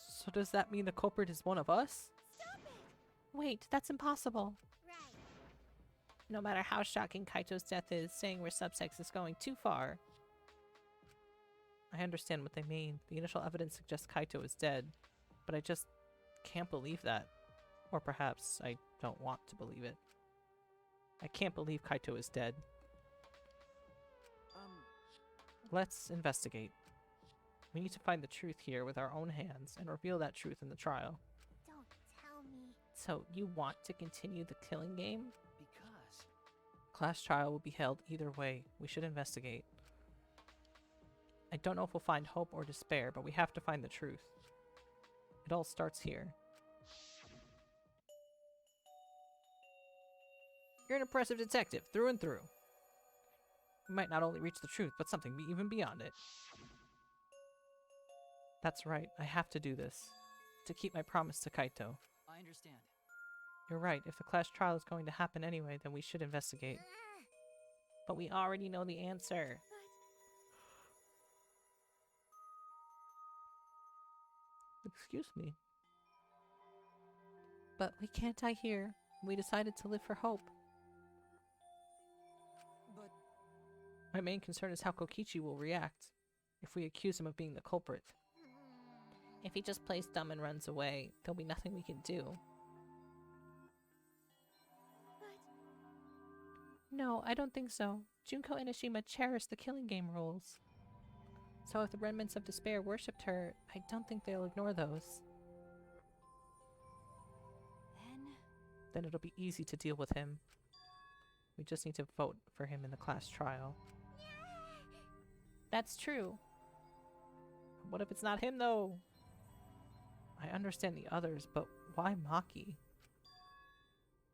So does that mean the culprit is one of us? stop it. Wait, that's impossible. Right. No matter how shocking Kaito's death is, saying we're subsex is going too far. I understand what they mean. The initial evidence suggests Kaito is dead, but I just can't believe that. Or perhaps I don't want to believe it. I can't believe Kaito is dead. Let's investigate. We need to find the truth here with our own hands and reveal that truth in the trial. Don't tell me. So, you want to continue the killing game? Because. Class trial will be held either way. We should investigate. I don't know if we'll find hope or despair, but we have to find the truth. It all starts here. You're an impressive detective, through and through. We might not only reach the truth, but something even beyond it. That's right, I have to do this. To keep my promise to Kaito. I understand. You're right, if the class trial is going to happen anyway, then we should investigate. But we already know the answer. Excuse me. But we can't die here. We decided to live for hope. But My main concern is how Kokichi will react if we accuse him of being the culprit. If he just plays dumb and runs away, there'll be nothing we can do. But No, I don't think so. Junko Enoshima cherished the killing game rules. So if the remnants of despair worshipped her, I don't think they'll ignore those. Then it'll be easy to deal with him. We just need to vote for him in the class trial. That's true. What if it's not him, though? I understand the others, but why Maki?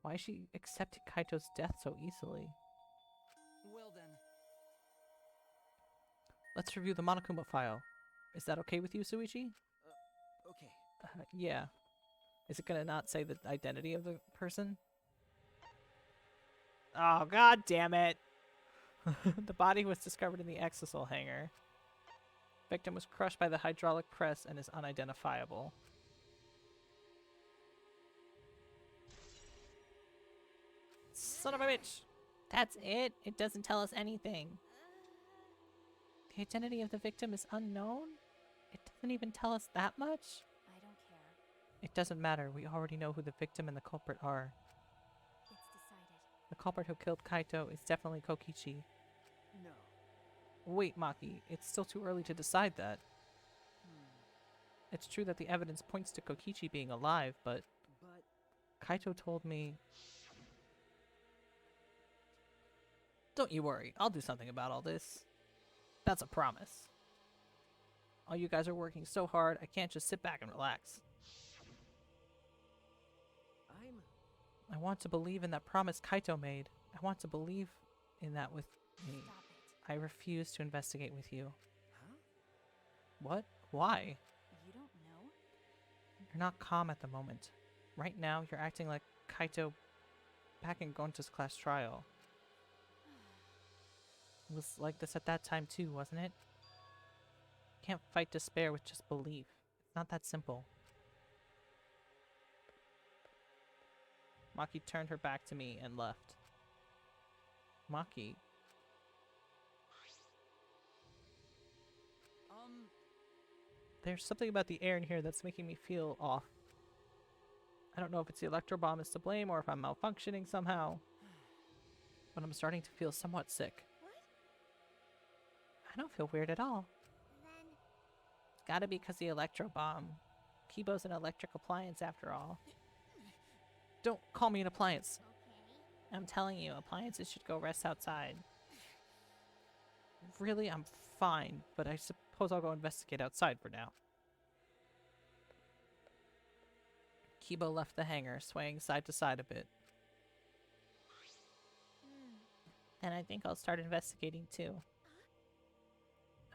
Why is she accepting Kaito's death so easily? well then. Let's review the Monokuma file. Is that okay with you, Suichi? Okay. Yeah. Is it gonna not say the identity of the person? Oh, god damn it! The body was discovered in the exosol hangar. Victim was crushed by the hydraulic press and is unidentifiable. Son of a bitch! That's it? It doesn't tell us anything. The identity of the victim is unknown? It doesn't even tell us that much? I don't care. It doesn't matter. We already know who the victim and the culprit are. It's decided. The culprit who killed Kaito is definitely Kokichi. No. Wait, Maki, it's still too early to decide that. Hmm. It's true that the evidence points to Kokichi being alive, but But Kaito told me... Don't you worry, I'll do something about all this. That's a promise. All you guys are working so hard, I can't just sit back and relax. I want to believe in that promise Kaito made. I want to believe in that with me. Stop it. I refuse to investigate with you. Huh? What? Why? You don't know? You're not calm at the moment. Right now, you're acting like Kaito back in Gonta's class trial. It was like this at that time too, wasn't it? You can't fight despair with just belief. It's not that simple. Maki turned her back to me and left. Maki, there's something about the air in here that's making me feel off. I don't know if it's the electro bomb is to blame or if I'm malfunctioning somehow. But I'm starting to feel somewhat sick. What? I don't feel weird at all. Then It's gotta be because the electro bomb. Kibo's an electric appliance after all. Don't call me an appliance. okay. I'm telling you, appliances should go rest outside. Really, I'm fine, but I suppose I'll go investigate outside for now. Kibo left the hangar, swaying side to side a bit. Then I think I'll start investigating too.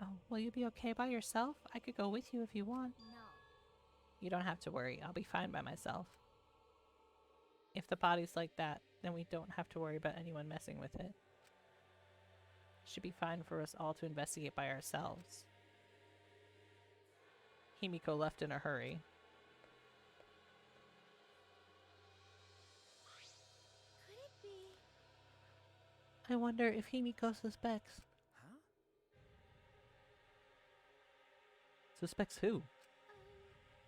Oh, will you be okay by yourself? I could go with you if you want. No. You don't have to worry, I'll be fine by myself. If the body's like that, then we don't have to worry about anyone messing with it. Should be fine for us all to investigate by ourselves. Himiko left in a hurry. Could it be? I wonder if Himiko suspects. Huh? Suspects who?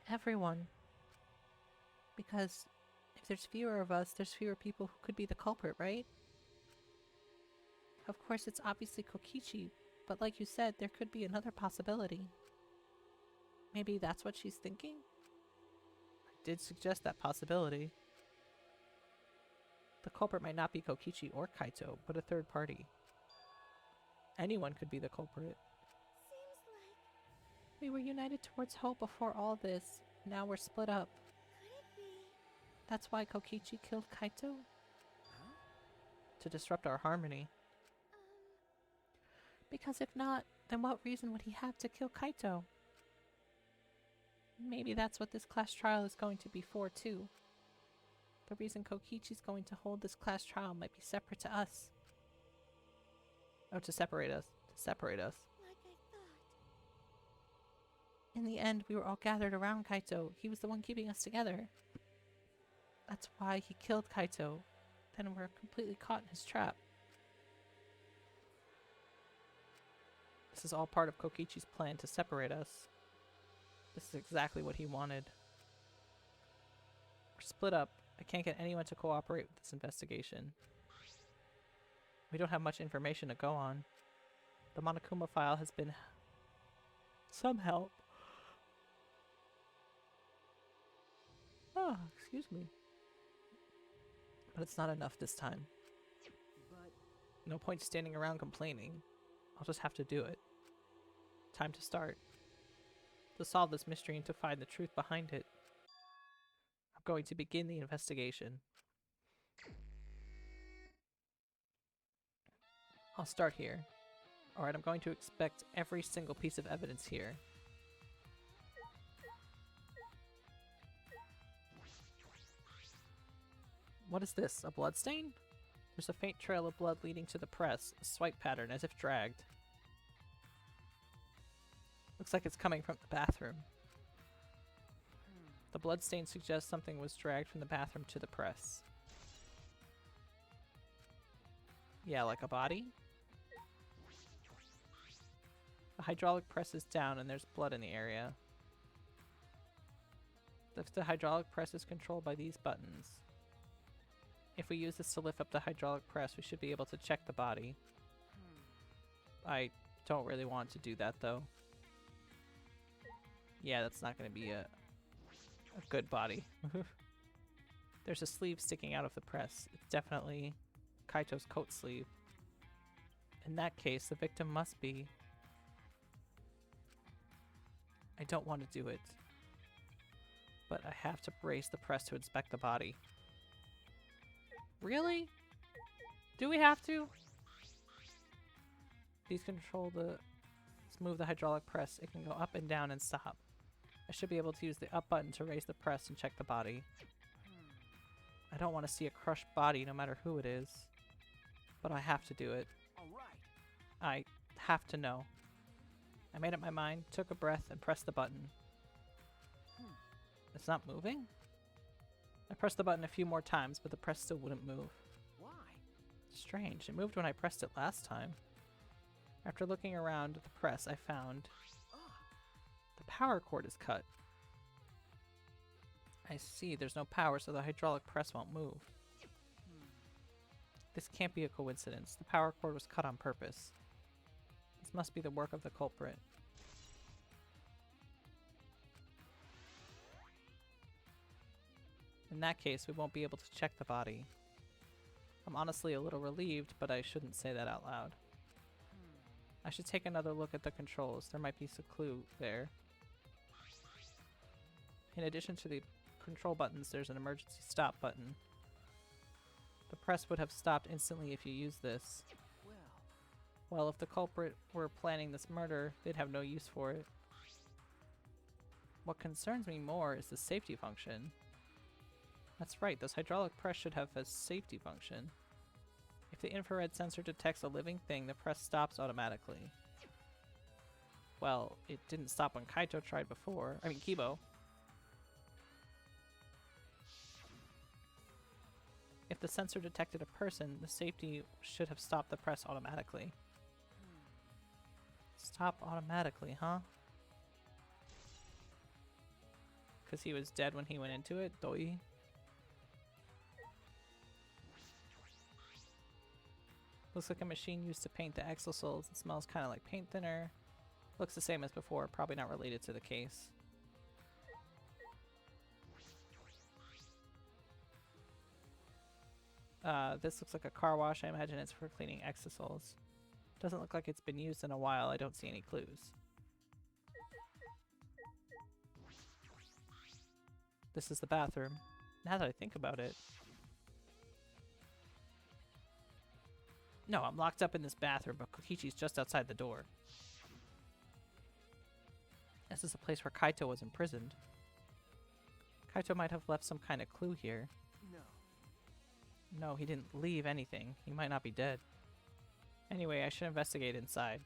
Everyone. Because if there's fewer of us, there's fewer people who could be the culprit, right? Of course, it's obviously Kokichi, but like you said, there could be another possibility. Maybe that's what she's thinking? I did suggest that possibility. The culprit might not be Kokichi or Kaito, but a third party. Anyone could be the culprit. Seems like. We were united towards hope before all this. Now we're split up. Could it be? That's why Kokichi killed Kaito? Huh? To disrupt our harmony. Because if not, then what reason would he have to kill Kaito? Maybe that's what this class trial is going to be for too. The reason Kokichi's going to hold this class trial might be separate to us. Oh, to separate us. To separate us. Like I thought. In the end, we were all gathered around Kaito. He was the one keeping us together. That's why he killed Kaito. Then we're completely caught in his trap. This is all part of Kokichi's plan to separate us. This is exactly what he wanted. We're split up. I can't get anyone to cooperate with this investigation. We don't have much information to go on. The Monokuma file has been some help. Ah, excuse me. But it's not enough this time. But No point standing around complaining. I'll just have to do it. Time to start. To solve this mystery and to find the truth behind it. I'm going to begin the investigation. I'll start here. Alright, I'm going to inspect every single piece of evidence here. What is this? A bloodstain? There's a faint trail of blood leading to the press, a swipe pattern as if dragged. Looks like it's coming from the bathroom. The bloodstain suggests something was dragged from the bathroom to the press. Yeah, like a body? The hydraulic press is down and there's blood in the area. If the hydraulic press is controlled by these buttons. If we use this to lift up the hydraulic press, we should be able to check the body. I don't really want to do that, though. Yeah, that's not going to be a good body. There's a sleeve sticking out of the press. It's definitely Kaito's coat sleeve. In that case, the victim must be... I don't want to do it. But I have to brace the press to inspect the body. Really? Do we have to? These control the... Let's move the hydraulic press. It can go up and down and stop. I should be able to use the up button to raise the press and check the body. I don't want to see a crushed body no matter who it is. But I have to do it. I have to know. I made up my mind, took a breath, and pressed the button. It's not moving? I pressed the button a few more times, but the press still wouldn't move. Why? Strange. It moved when I pressed it last time. After looking around the press, I found the power cord is cut. I see. There's no power, so the hydraulic press won't move. This can't be a coincidence. The power cord was cut on purpose. This must be the work of the culprit. In that case, we won't be able to check the body. I'm honestly a little relieved, but I shouldn't say that out loud. I should take another look at the controls. There might be some clue there. In addition to the control buttons, there's an emergency stop button. The press would have stopped instantly if you used this. Well, if the culprit were planning this murder, they'd have no use for it. What concerns me more is the safety function. That's right, this hydraulic press should have a safety function. If the infrared sensor detects a living thing, the press stops automatically. Well, it didn't stop when Kaito tried before. I mean, Kibo. If the sensor detected a person, the safety should have stopped the press automatically. Stop automatically, huh? Because he was dead when he went into it? Doi. Looks like a machine used to paint the exosoles. It smells kind of like paint thinner. Looks the same as before, probably not related to the case. This looks like a car wash. I imagine it's for cleaning exosoles. Doesn't look like it's been used in a while. I don't see any clues. This is the bathroom. Now that I think about it. No, I'm locked up in this bathroom, but Kokichi's just outside the door. This is a place where Kaito was imprisoned. Kaito might have left some kind of clue here. No, he didn't leave anything. He might not be dead. Anyway, I should investigate inside.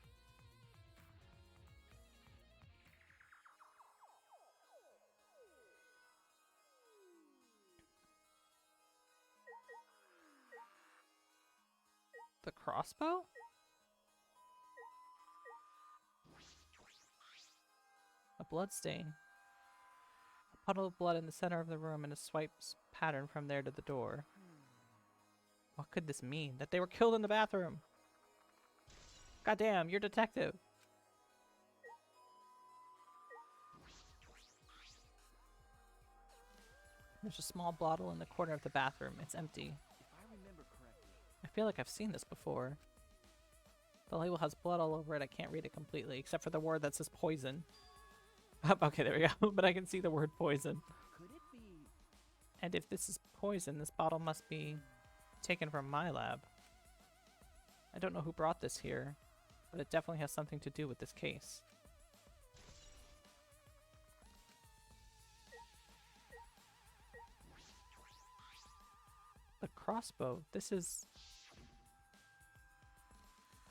The crossbow? A blood stain. A puddle of blood in the center of the room and a swipe pattern from there to the door. What could this mean? That they were killed in the bathroom! Goddamn, you're a detective! There's a small bottle in the corner of the bathroom. It's empty. If I remember correctly. I feel like I've seen this before. The label has blood all over it. I can't read it completely, except for the word that says poison. Okay, there we go. But I can see the word poison. Could it be? And if this is poison, this bottle must be taken from my lab. I don't know who brought this here, but it definitely has something to do with this case. The crossbow. This is...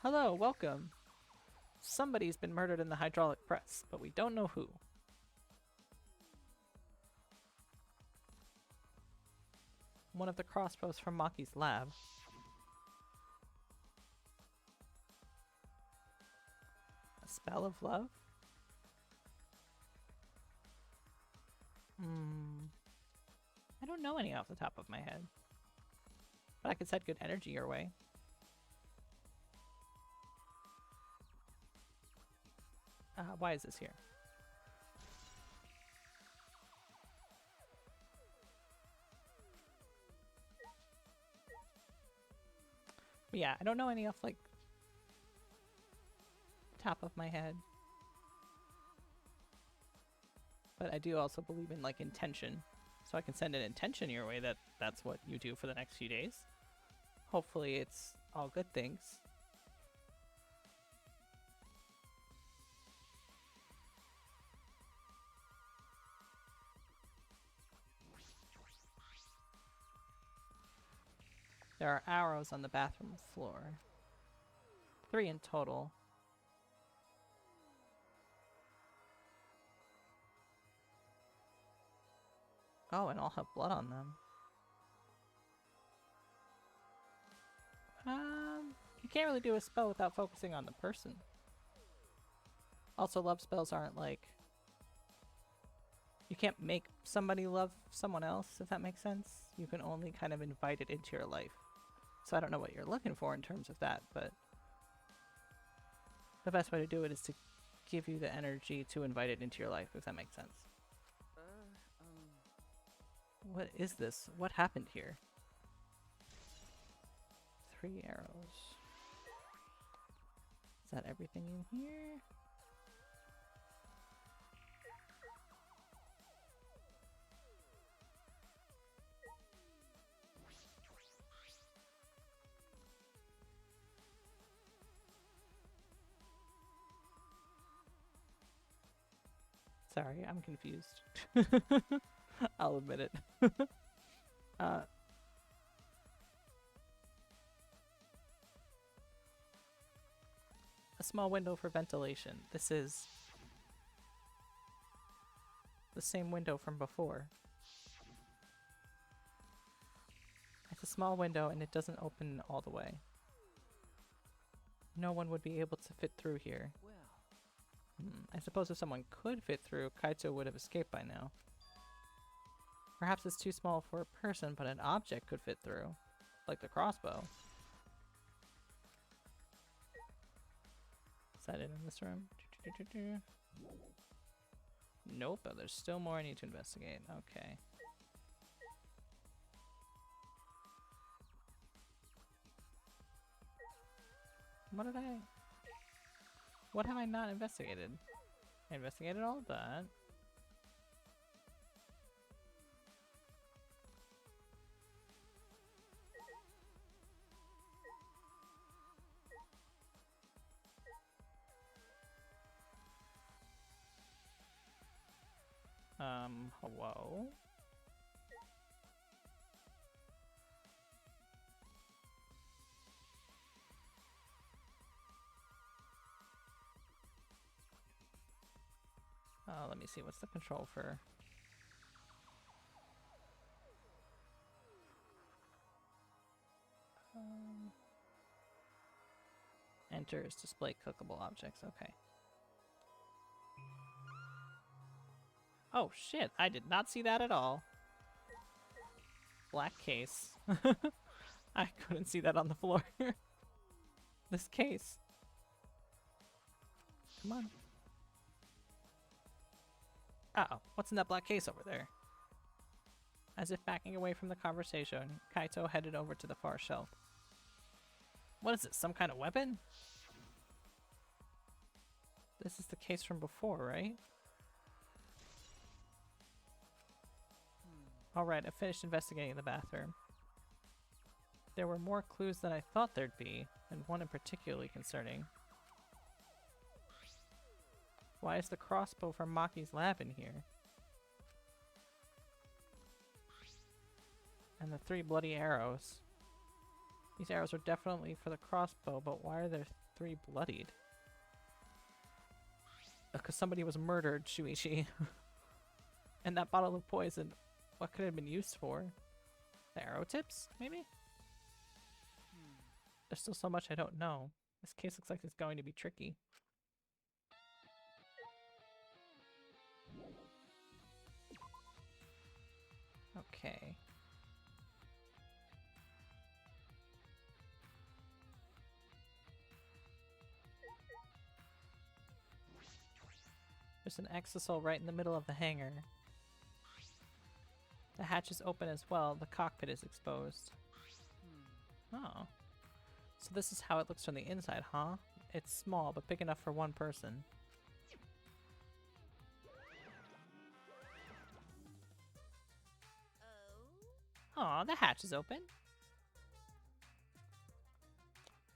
Hello, welcome. Somebody's been murdered in the hydraulic press, but we don't know who. One of the crossbows from Maki's lab. A spell of love? I don't know any off the top of my head. But I could send good energy your way. Why is this here? But yeah, I don't know any off like top of my head. But I do also believe in like intention. So I can send an intention your way that that's what you do for the next few days. Hopefully it's all good things. There are arrows on the bathroom floor. 3 in total. Oh, and all have blood on them. You can't really do a spell without focusing on the person. Also, love spells aren't like... You can't make somebody love someone else, if that makes sense. You can only kind of invite it into your life. So I don't know what you're looking for in terms of that, but... The best way to do it is to give you the energy to invite it into your life, if that makes sense. What is this? What happened here? 3 arrows. Is that everything in here? Sorry, I'm confused. I'll admit it. A small window for ventilation. This is the same window from before. It's a small window and it doesn't open all the way. No one would be able to fit through here. I suppose if someone could fit through, Kaito would have escaped by now. Perhaps it's too small for a person, but an object could fit through. Like the crossbow. Is that it in this room? Nope, but there's still more I need to investigate. Okay. What have I not investigated? I investigated all of that. Hello? Let me see, what's the control for... Enters display clickable objects, okay. Oh shit, I did not see that at all. Black case. I couldn't see that on the floor. This case. Come on. Uh-oh, what's in that black case over there? As if backing away from the conversation, Kaito headed over to the far shelf. What is this, some kind of weapon? This is the case from before, right? Alright, I finished investigating the bathroom. There were more clues than I thought there'd be, and one in particularly concerning. Why is the crossbow from Maki's lab in here? And the 3 bloody arrows. These arrows are definitely for the crossbow, but why are there 3 bloodied? Because somebody was murdered, Shuichi. And that bottle of poison, what could it have been used for? The arrow tips, maybe? There's still so much I don't know. This case looks like it's going to be tricky. Okay. There's an exisal right in the middle of the hangar. The hatch is open as well. The cockpit is exposed. Oh. So this is how it looks from the inside, huh? It's small, but big enough for one person. Aw, the hatch is open.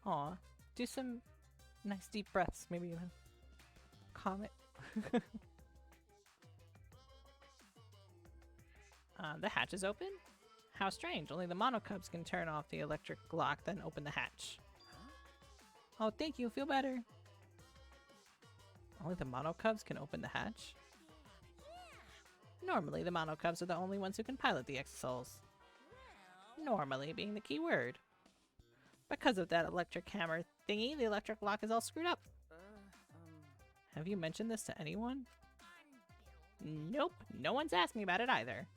Aw, do some nice deep breaths. Maybe you know, calm it. The hatch is open? How strange. Only the monocubs can turn off the electric lock, then open the hatch. Oh, thank you. Feel better. Only the monocubs can open the hatch? Normally, the monocubs are the only ones who can pilot the exisals. Normally being the key word. Because of that electric hammer thingy, the electric lock is all screwed up. Have you mentioned this to anyone? Nope, no one's asked me about it either.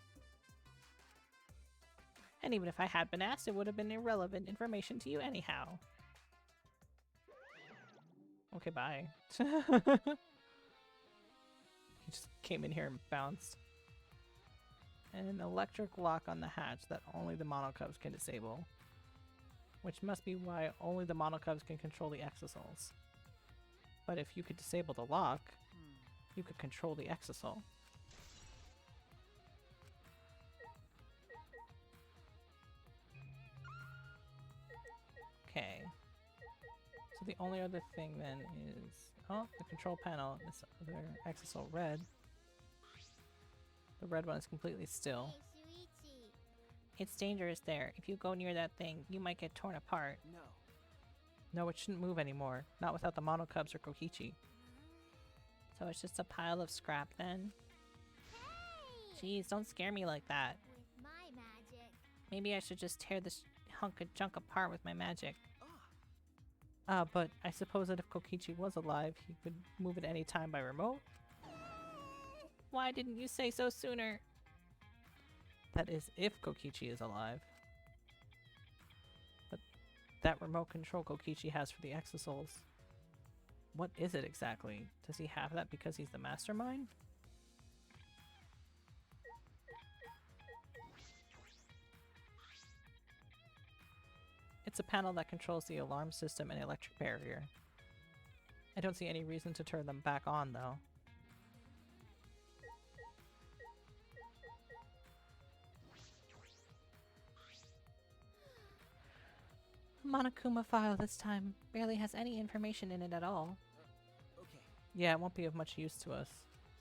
And even if I had been asked, it would have been irrelevant information to you anyhow. Okay, bye. He just came in here and bounced. And an electric lock on the hatch that only the monocubs can disable. Which must be why only the monocubs can control the exisals. But if you could disable the lock, you could control the exisal. Okay. So the only other thing then is... Oh, the control panel. This other exisal red. The red one is completely still. Hey, Shuichi. It's dangerous there. If you go near that thing, you might get torn apart. No. No, it shouldn't move anymore. Not without the monocubs or Kokichi. So it's just a pile of scrap then? Hey! Jeez, don't scare me like that. With my magic. Maybe I should just tear this hunk of junk apart with my magic. Ah, But I suppose that if Kokichi was alive, he could move at any time by remote? Why didn't you say so sooner? That is, if Kokichi is alive. But that remote control Kokichi has for the exisals, what is it exactly? Does he have that because he's the mastermind? It's a panel that controls the alarm system and electric barrier. I don't see any reason to turn them back on, though. Monokuma file this time. Barely has any information in it at all. okay. Yeah, it won't be of much use to us.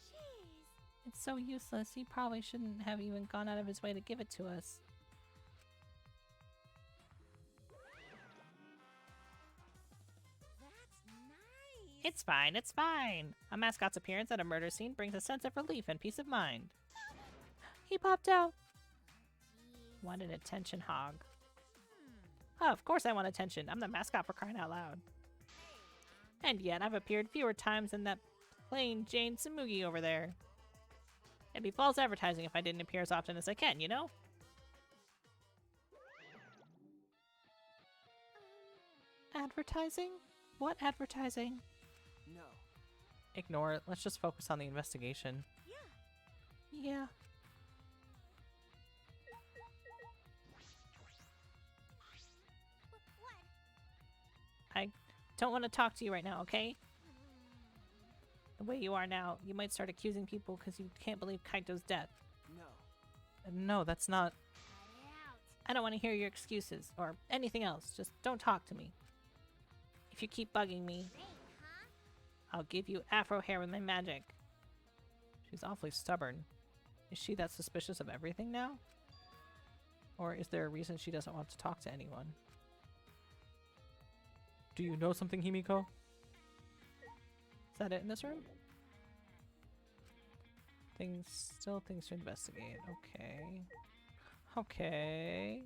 Jeez. It's so useless, he probably shouldn't have even gone out of his way to give it to us. That's nice. It's fine, it's fine. A mascot's appearance at a murder scene brings a sense of relief and peace of mind. He popped out. Jeez. What an attention hog. Oh, of course I want attention. I'm the mascot for crying out loud. And yet I've appeared fewer times than that plain Jane Samugi over there. It'd be false advertising if I didn't appear as often as I can, you know? Advertising? What advertising? No. Ignore it. Let's just focus on the investigation. Yeah. What? I don't want to talk to you right now, okay? The way you are now, you might start accusing people because you can't believe Kaito's death. No. No, that's not... Cut it out. I don't want to hear your excuses or anything else. Just don't talk to me. If you keep bugging me, Great, huh? I'll give you afro hair with my magic. She's awfully stubborn. Is she that suspicious of everything now? Or is there a reason she doesn't want to talk to anyone? Do you know something, Himiko? Is that it in this room? Still things to investigate. Okay. Okay.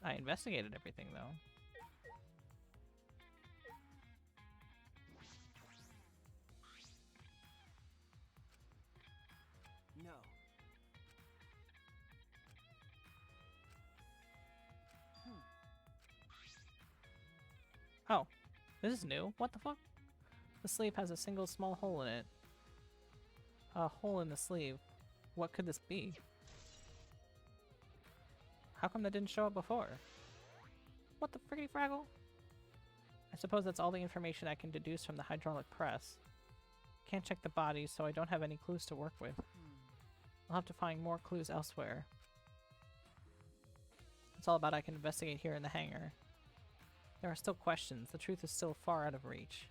I investigated everything though. No. Oh, this is new. What the fuck? The sleeve has a single small hole in it. A hole in the sleeve. What could this be? How come that didn't show up before? What the friggity fraggle? I suppose that's all the information I can deduce from the hydraulic press. Can't check the body, so I don't have any clues to work with. I'll have to find more clues elsewhere. It's all about I can investigate here in the hangar. There are still questions. The truth is still far out of reach.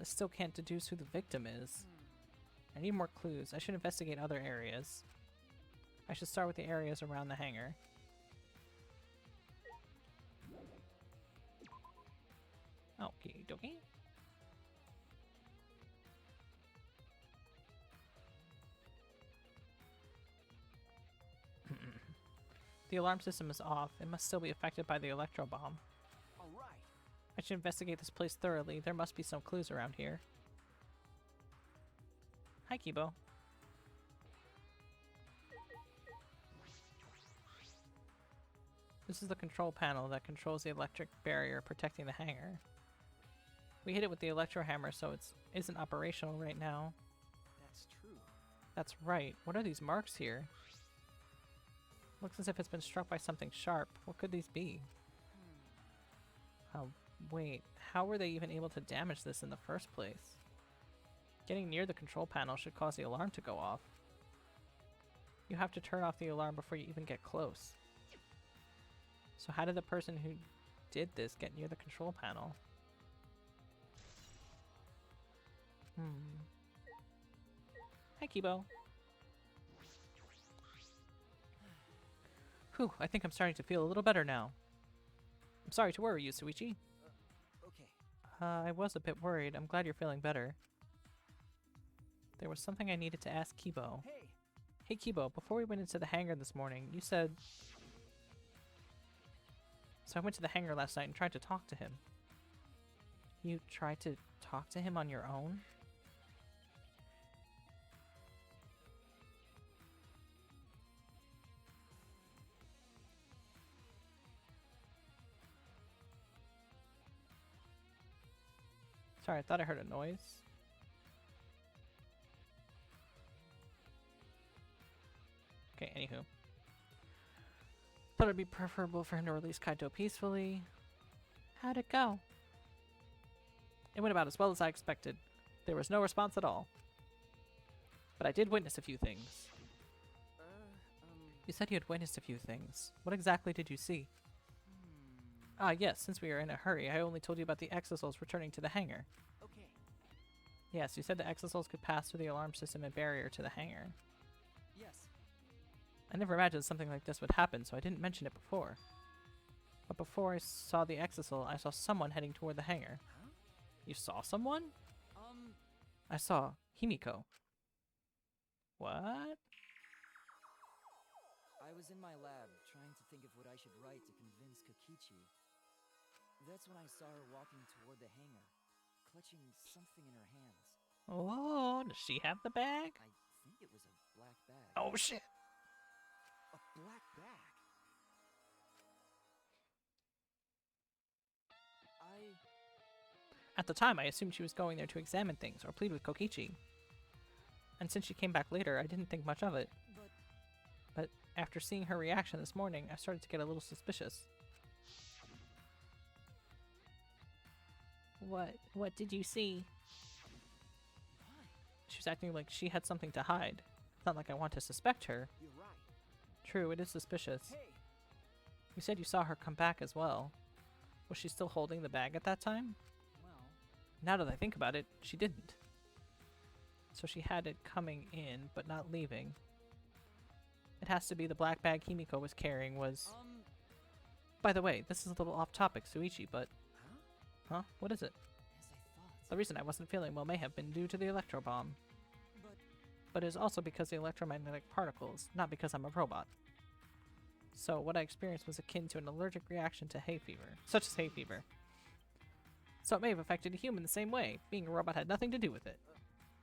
I still can't deduce who the victim is. I need more clues. I should investigate other areas. I should start with the areas around the hangar. Okie dokie. The alarm system is off. It must still be affected by the electro bomb. All right. I should investigate this place thoroughly. There must be some clues around here. Hi, Kibo. This is the control panel that controls the electric barrier protecting the hangar. We hit it with the electro hammer, so it isn't operational right now. That's true. That's right. What are these marks here? Looks as if it's been struck by something sharp. What could these be? Oh, wait. How were they even able to damage this in the first place? Getting near the control panel should cause the alarm to go off. You have to turn off the alarm before you even get close. So how did the person who did this get near the control panel? Hi, Kibo. Whew, I think I'm starting to feel a little better now. I'm sorry to worry you, Suichi. Okay. I was a bit worried. I'm glad you're feeling better. There was something I needed to ask Kibo. Hey. Hey, Kibo, before we went into the hangar this morning, you said... So I went to the hangar last night and tried to talk to him. You tried to talk to him on your own? Sorry, I thought I heard a noise. Okay, anywho. Thought it'd be preferable for him to release Kaito peacefully. How'd it go? It went about as well as I expected. There was no response at all. But I did witness a few things. You said you had witnessed a few things. What exactly did you see? Ah, yes, since we were in a hurry, I only told you about the exosols returning to the hangar. Okay. Yes, you said the exosols could pass through the alarm system and barrier to the hangar. Yes. I never imagined something like this would happen, so I didn't mention it before. But before I saw the exosol, I saw someone heading toward the hangar. Huh? You saw someone? I saw Himiko. What? I was in my lab, trying to think of what I should write to convince Kokichi. That's when I saw her walking toward the hangar, clutching something in her hands. Oh, does she have the bag? I think it was a black bag. Oh shit. A black bag. At the time, I assumed she was going there to examine things or plead with Kokichi. And since she came back later, I didn't think much of it. But after seeing her reaction this morning, I started to get a little suspicious. What did you see? She was acting like she had something to hide. It's not like I want to suspect her. You're right. True, it is suspicious. Hey. You said you saw her come back as well. Was she still holding the bag at that time? Well, Now that I think about it, she didn't. So she had it coming in, but not leaving. It has to be the black bag Himiko was carrying was... By the way, this is a little off topic, Suichi, but... Huh? What is it? as I thought. The reason I wasn't feeling well may have been due to the electro bomb. But it is also because of the electromagnetic particles, not because I'm a robot. So what I experienced was akin to an allergic reaction to hay fever, such as hay fever. So it may have affected a human the same way. Being a robot had nothing to do with it.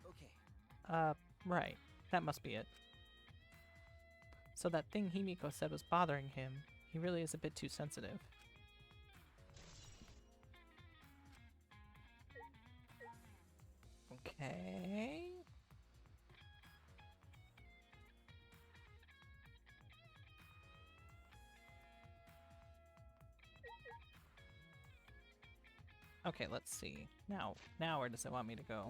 Okay. Right. That must be it. So that thing Himiko said was bothering him. He really is a bit too sensitive. Okay. Okay, let's see. Now where does it want me to go?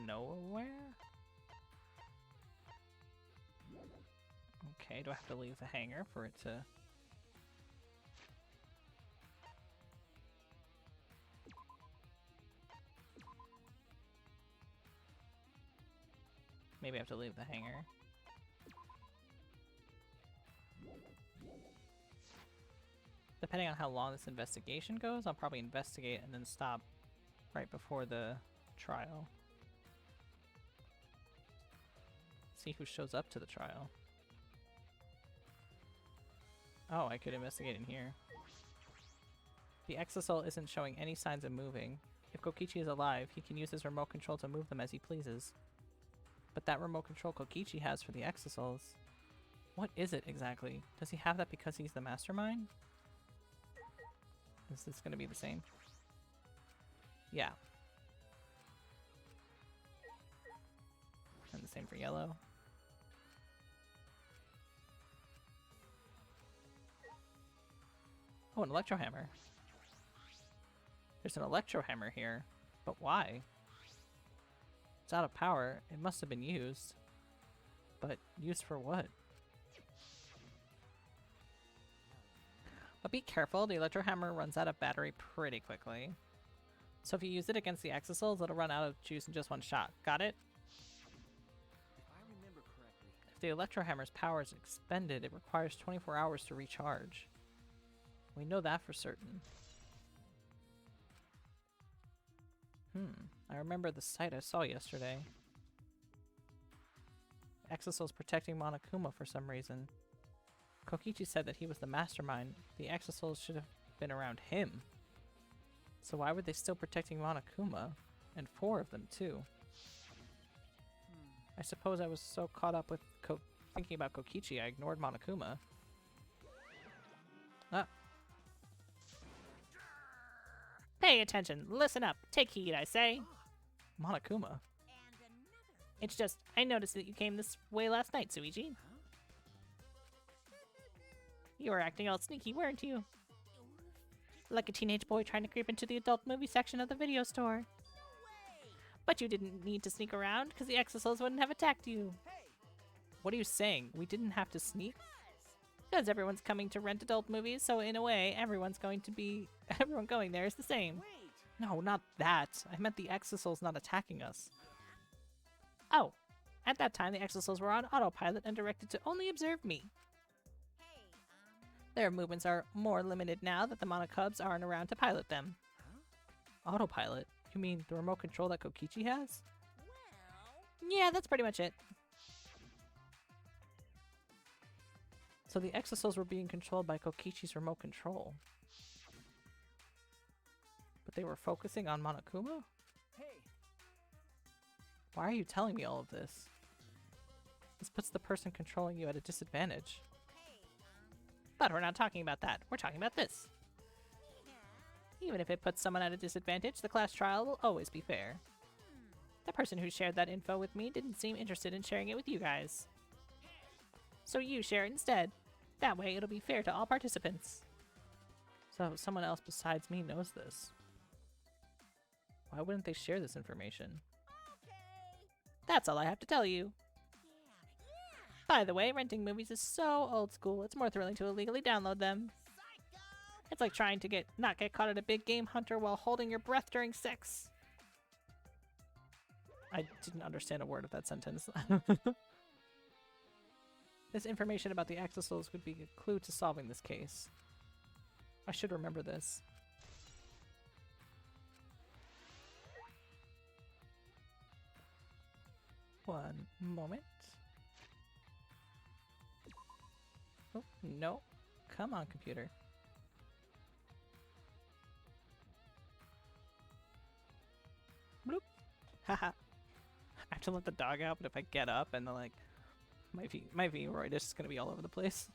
Nowhere? Okay, do I have to leave the hangar for it to... Maybe I have to leave the hangar. Depending on how long this investigation goes, I'll probably investigate and then stop right before the trial. See who shows up to the trial. Oh, I could investigate in here. The exosol isn't showing any signs of moving. If Kokichi is alive, he can use his remote control to move them as he pleases. But that remote control Kokichi has for the exosols, what is it exactly? Does he have that because he's the mastermind? Is this going to be the same? Yeah. And the same for yellow. Oh, an electro hammer. There's an electro hammer here, but why? It's out of power. It must have been used. But used for what? But be careful, the electro hammer runs out of battery pretty quickly. So if you use it against the exosols, it'll run out of juice in just one shot. Got it? If I remember correctly, If the electro hammer's power is expended, it requires 24 hours to recharge. We know that for certain. I remember the sight I saw yesterday. Exosols protecting Monokuma for some reason. Kokichi said that he was the mastermind. The exosols should have been around him. So why were they still protecting Monokuma? And 4 of them too. I suppose I was so caught up with thinking about Kokichi I ignored Monokuma. Ah. Pay attention, listen up, take heed, I say. Monokuma. It's just, I noticed that you came this way last night, Suichi. You were acting all sneaky, weren't you? Like a teenage boy trying to creep into the adult movie section of the video store. But you didn't need to sneak around, because the exosols wouldn't have attacked you. What are you saying? We didn't have to sneak? Because everyone's coming to rent adult movies, so in a way, everyone going there is the same. wait! No, not that. I meant the exosols not attacking us. Oh, at that time the exosols were on autopilot and directed to only observe me. Their movements are more limited now that the Monokubs aren't around to pilot them. Autopilot? You mean the remote control that Kokichi has? Yeah, that's pretty much it. So the exosols were being controlled by Kokichi's remote control. But they were focusing on Monokuma? Hey, Why are you telling me all of this? This puts the person controlling you at a disadvantage. But we're not talking about that. We're talking about this. Even if it puts someone at a disadvantage, the class trial will always be fair. The person who shared that info with me didn't seem interested in sharing it with you guys. So you share it instead. That way it'll be fair to all participants. So someone else besides me knows this. Why wouldn't they share this information? That's all I have to tell you. By the way, renting movies is so old school, it's more thrilling to illegally download them. It's like trying to not get caught at a big game hunter while holding your breath during sex. I didn't understand a word of that sentence. This information about the exosols would be a clue to solving this case. I should remember this. One moment. Oh, no. Come on, computer. Bloop. Haha. I have to let the dog out, but if I get up and then like my Vroid is just gonna be all over the place.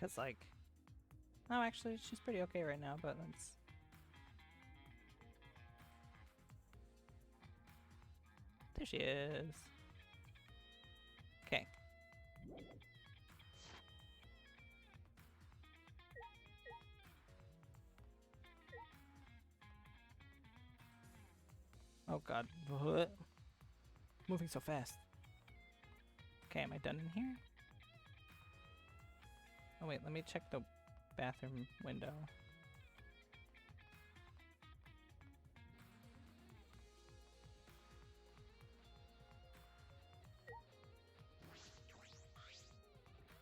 Cause like, oh, actually, she's pretty okay right now, but let's. There she is. Okay. Oh god. What? Moving so fast. Okay, am I done in here? Oh wait, let me check the bathroom window.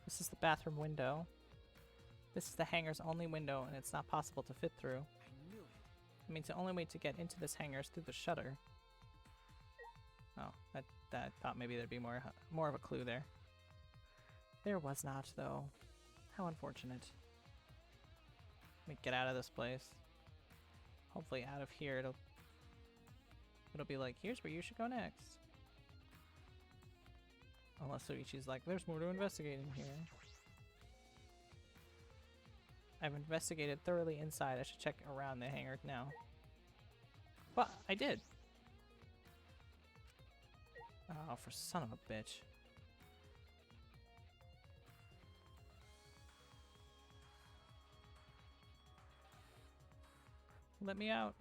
This is the bathroom window. This is the hangar's only window, and it's not possible to fit through. I knew it. It means the only way to get into this hangar is through the shutter. Oh, that thought maybe there'd be more of a clue there. There was not, though. How unfortunate. Let me get out of this place. Hopefully out of here it'll be like, here's where you should go next. Unless Suichi's like, there's more to investigate in here. I've investigated thoroughly inside. I should check around the hangar now. But I did. Oh, for son of a bitch. Let me out.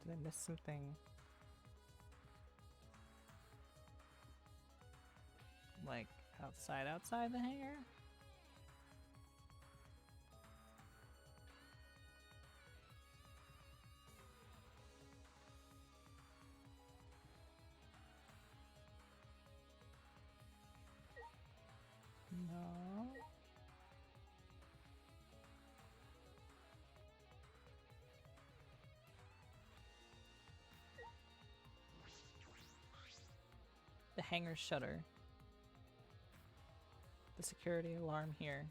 Did I miss something? Like outside the hangar? No. The hangar shutter. The security alarm here.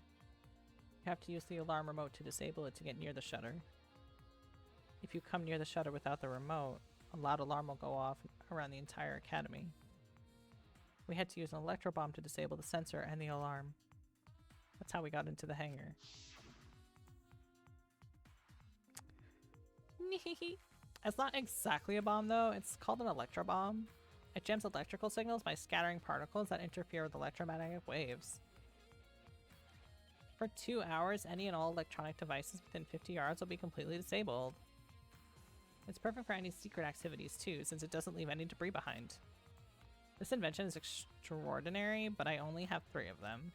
You have to use the alarm remote to disable it to get near the shutter. If you come near the shutter without the remote, a loud alarm will go off around the entire academy. We had to use an electro bomb to disable the sensor and the alarm. That's how we got into the hangar. It's not exactly a bomb though, it's called an electro bomb. It jams electrical signals by scattering particles that interfere with electromagnetic waves. For 2 hours, any and all electronic devices within 50 yards will be completely disabled. It's perfect for any secret activities too, since it doesn't leave any debris behind. This invention is extraordinary, but I only have 3 of them.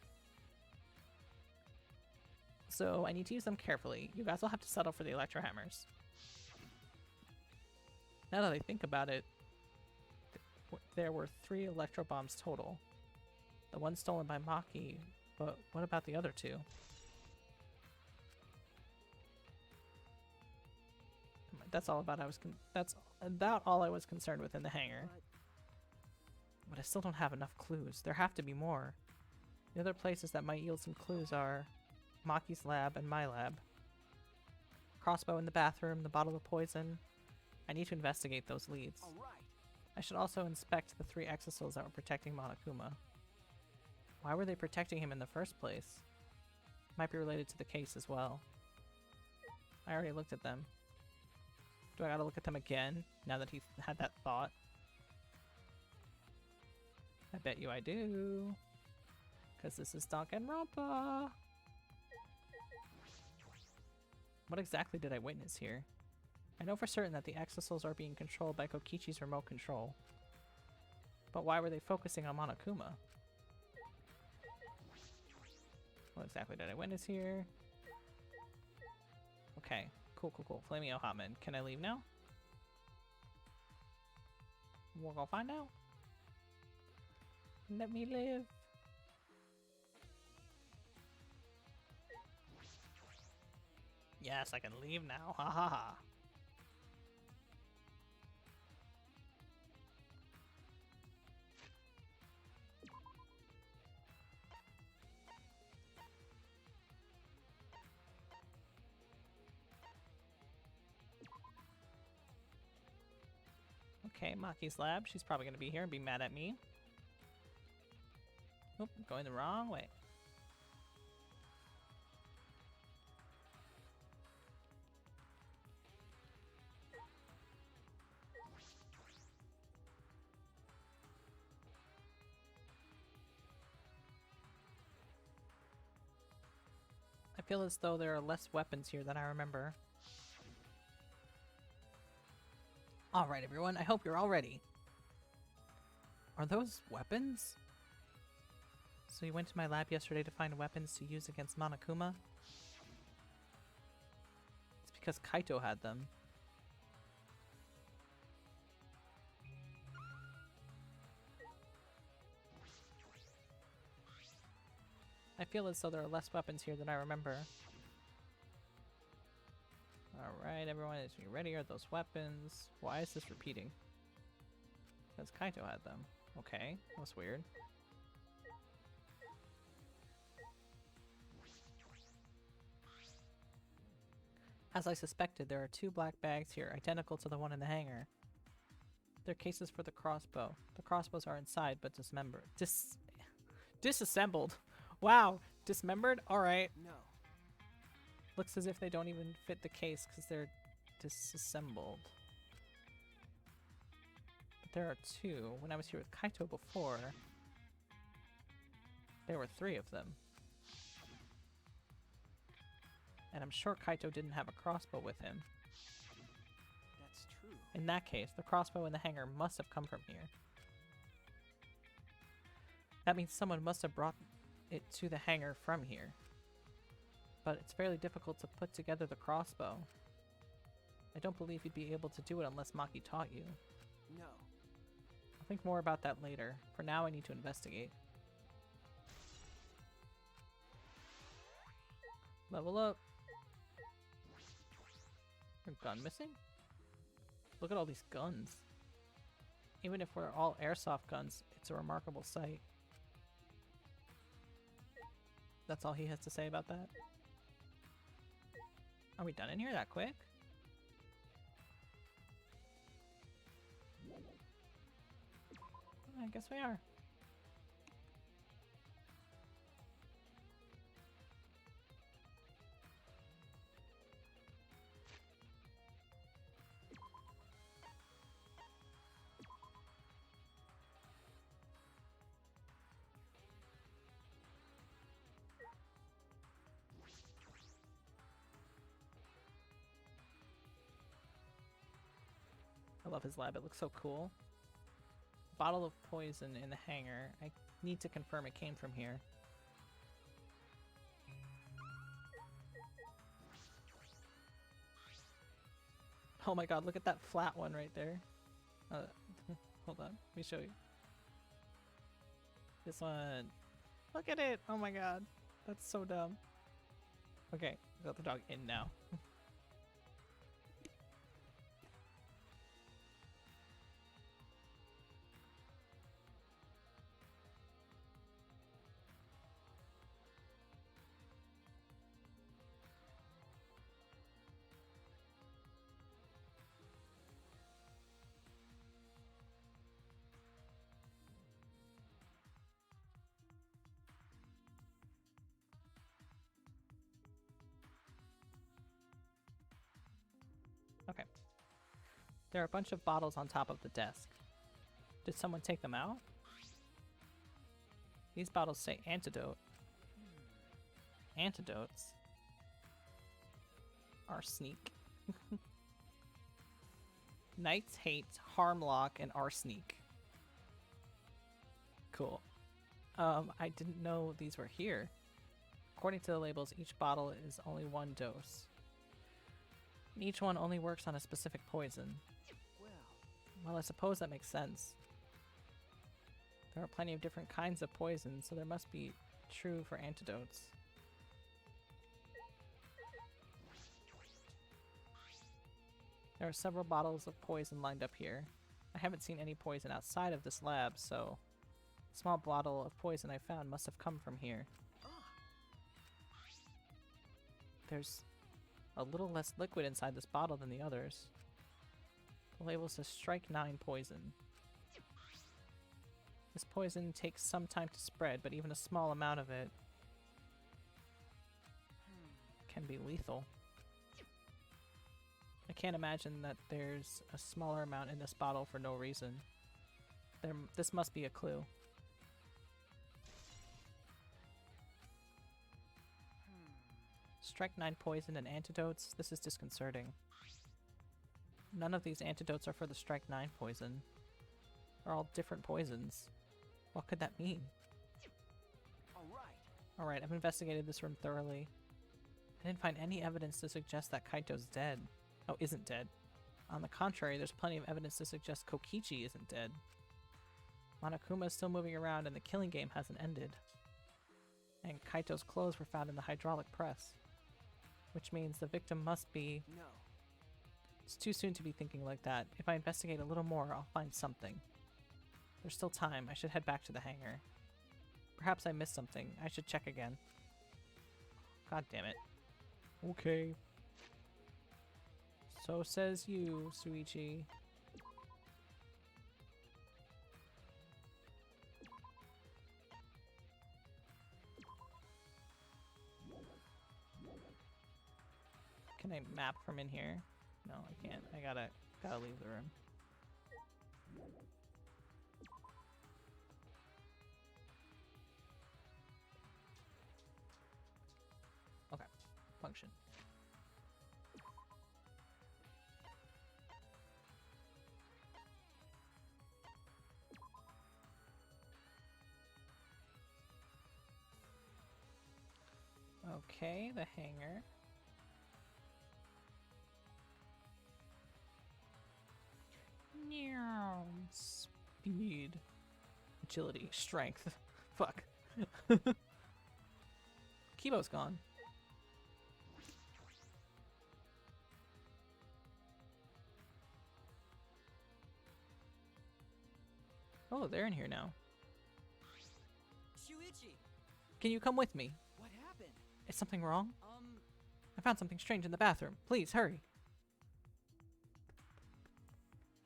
So I need to use them carefully. You guys will have to settle for the electro hammers. Now that I think about it, there were 3 electro bombs total. The one stolen by Maki, but what about the other 2? That's all about that's about all I was concerned with in the hangar. But I still don't have enough clues. There have to be more. The other places that might yield some clues are Maki's lab and my lab. Crossbow in the bathroom, the bottle of poison. I need to investigate those leads. All right. I should also inspect the 3 exosols that were protecting Monokuma. Why were they protecting him in the first place? Might be related to the case as well. I already looked at them. Do I gotta look at them again, now that he had that thought? I bet you I do. Because this is Danganronpa. What exactly did I witness here? I know for certain that the exosols are being controlled by Kokichi's remote control. But why were they focusing on Monokuma? What exactly did I witness here? Okay, cool. Flamio Hotman. Can I leave now? We'll go find out. Let me live. Yes, I can leave now. Ha ha ha. Okay, Maki's lab. She's probably going to be here and be mad at me. Oop, going the wrong way. I feel as though there are less weapons here than I remember. Alright everyone, I hope you're all ready. Are those weapons? So you went to my lab yesterday to find weapons to use against Monokuma? It's because Kaito had them. I feel as though there are less weapons here than I remember. Alright, everyone, is you ready? Are those weapons? Why is this repeating? Because Kaito had them. Okay, that's weird. As I suspected, there are 2 black bags here, identical to the one in the hangar. They're cases for the crossbow. The crossbows are inside, but dismembered. Disassembled! Wow! Dismembered? Alright. No. Looks as if they don't even fit the case because they're disassembled. But there are 2. When I was here with Kaito before, there were 3 of them. And I'm sure Kaito didn't have a crossbow with him. That's true. In that case, the crossbow in the hangar must have come from here. That means someone must have brought it to the hangar from here. But it's fairly difficult to put together the crossbow. I don't believe you'd be able to do it unless Maki taught you. No. I'll think more about that later. For now, I need to investigate. Level up. Your gun missing? Look at all these guns. Even if we're all airsoft guns, it's a remarkable sight. That's all he has to say about that? Are we done in here that quick? I guess we are. I love his lab, it looks so cool. Bottle of poison in the hangar. I need to confirm it came from here. Oh my god, look at that flat one right there. Hold on, let me show you. This one. Look at it! Oh my god, that's so dumb. Okay, got the dog in now. Okay. There are a bunch of bottles on top of the desk. Did someone take them out? These bottles say antidote. Antidotes? Arsenic. Knights hate Harmlock and Arsenic. Cool. I didn't know these were here. According to the labels, each bottle is only 1 dose. And each one only works on a specific poison. Well, Well, I suppose that makes sense. There are plenty of different kinds of poison, so there must be true for antidotes. There are several bottles of poison lined up here. I haven't seen any poison outside of this lab, so the small bottle of poison I found must have come from here. There's a little less liquid inside this bottle than the others. The label says Strike 9 poison. This poison takes some time to spread, but even a small amount of it can be lethal. I can't imagine that there's a smaller amount in this bottle for no reason. This must be a clue. Strike 9 poison and antidotes? This is disconcerting. None of these antidotes are for the Strike 9 poison. They're all different poisons. What could that mean? Alright, I've investigated this room thoroughly. I didn't find any evidence to suggest that Kaito's dead. Oh, isn't dead. On the contrary, there's plenty of evidence to suggest Kokichi isn't dead. Monokuma is still moving around and the killing game hasn't ended. And Kaito's clothes were found in the hydraulic press. Which means the victim must be... No. It's too soon to be thinking like that. If I investigate a little more, I'll find something. There's still time. I should head back to the hangar. Perhaps I missed something. I should check again. God damn it. Okay. So says you, Suichi. Can I map from in here? No, I can't. I gotta leave the room. Okay. Function. Okay, the hangar. Speed. Agility. Strength. Fuck. Kibo's gone. Oh, they're in here now. Shuichi! Can you come with me? What happened? Is something wrong? I found something strange in the bathroom. Please, hurry.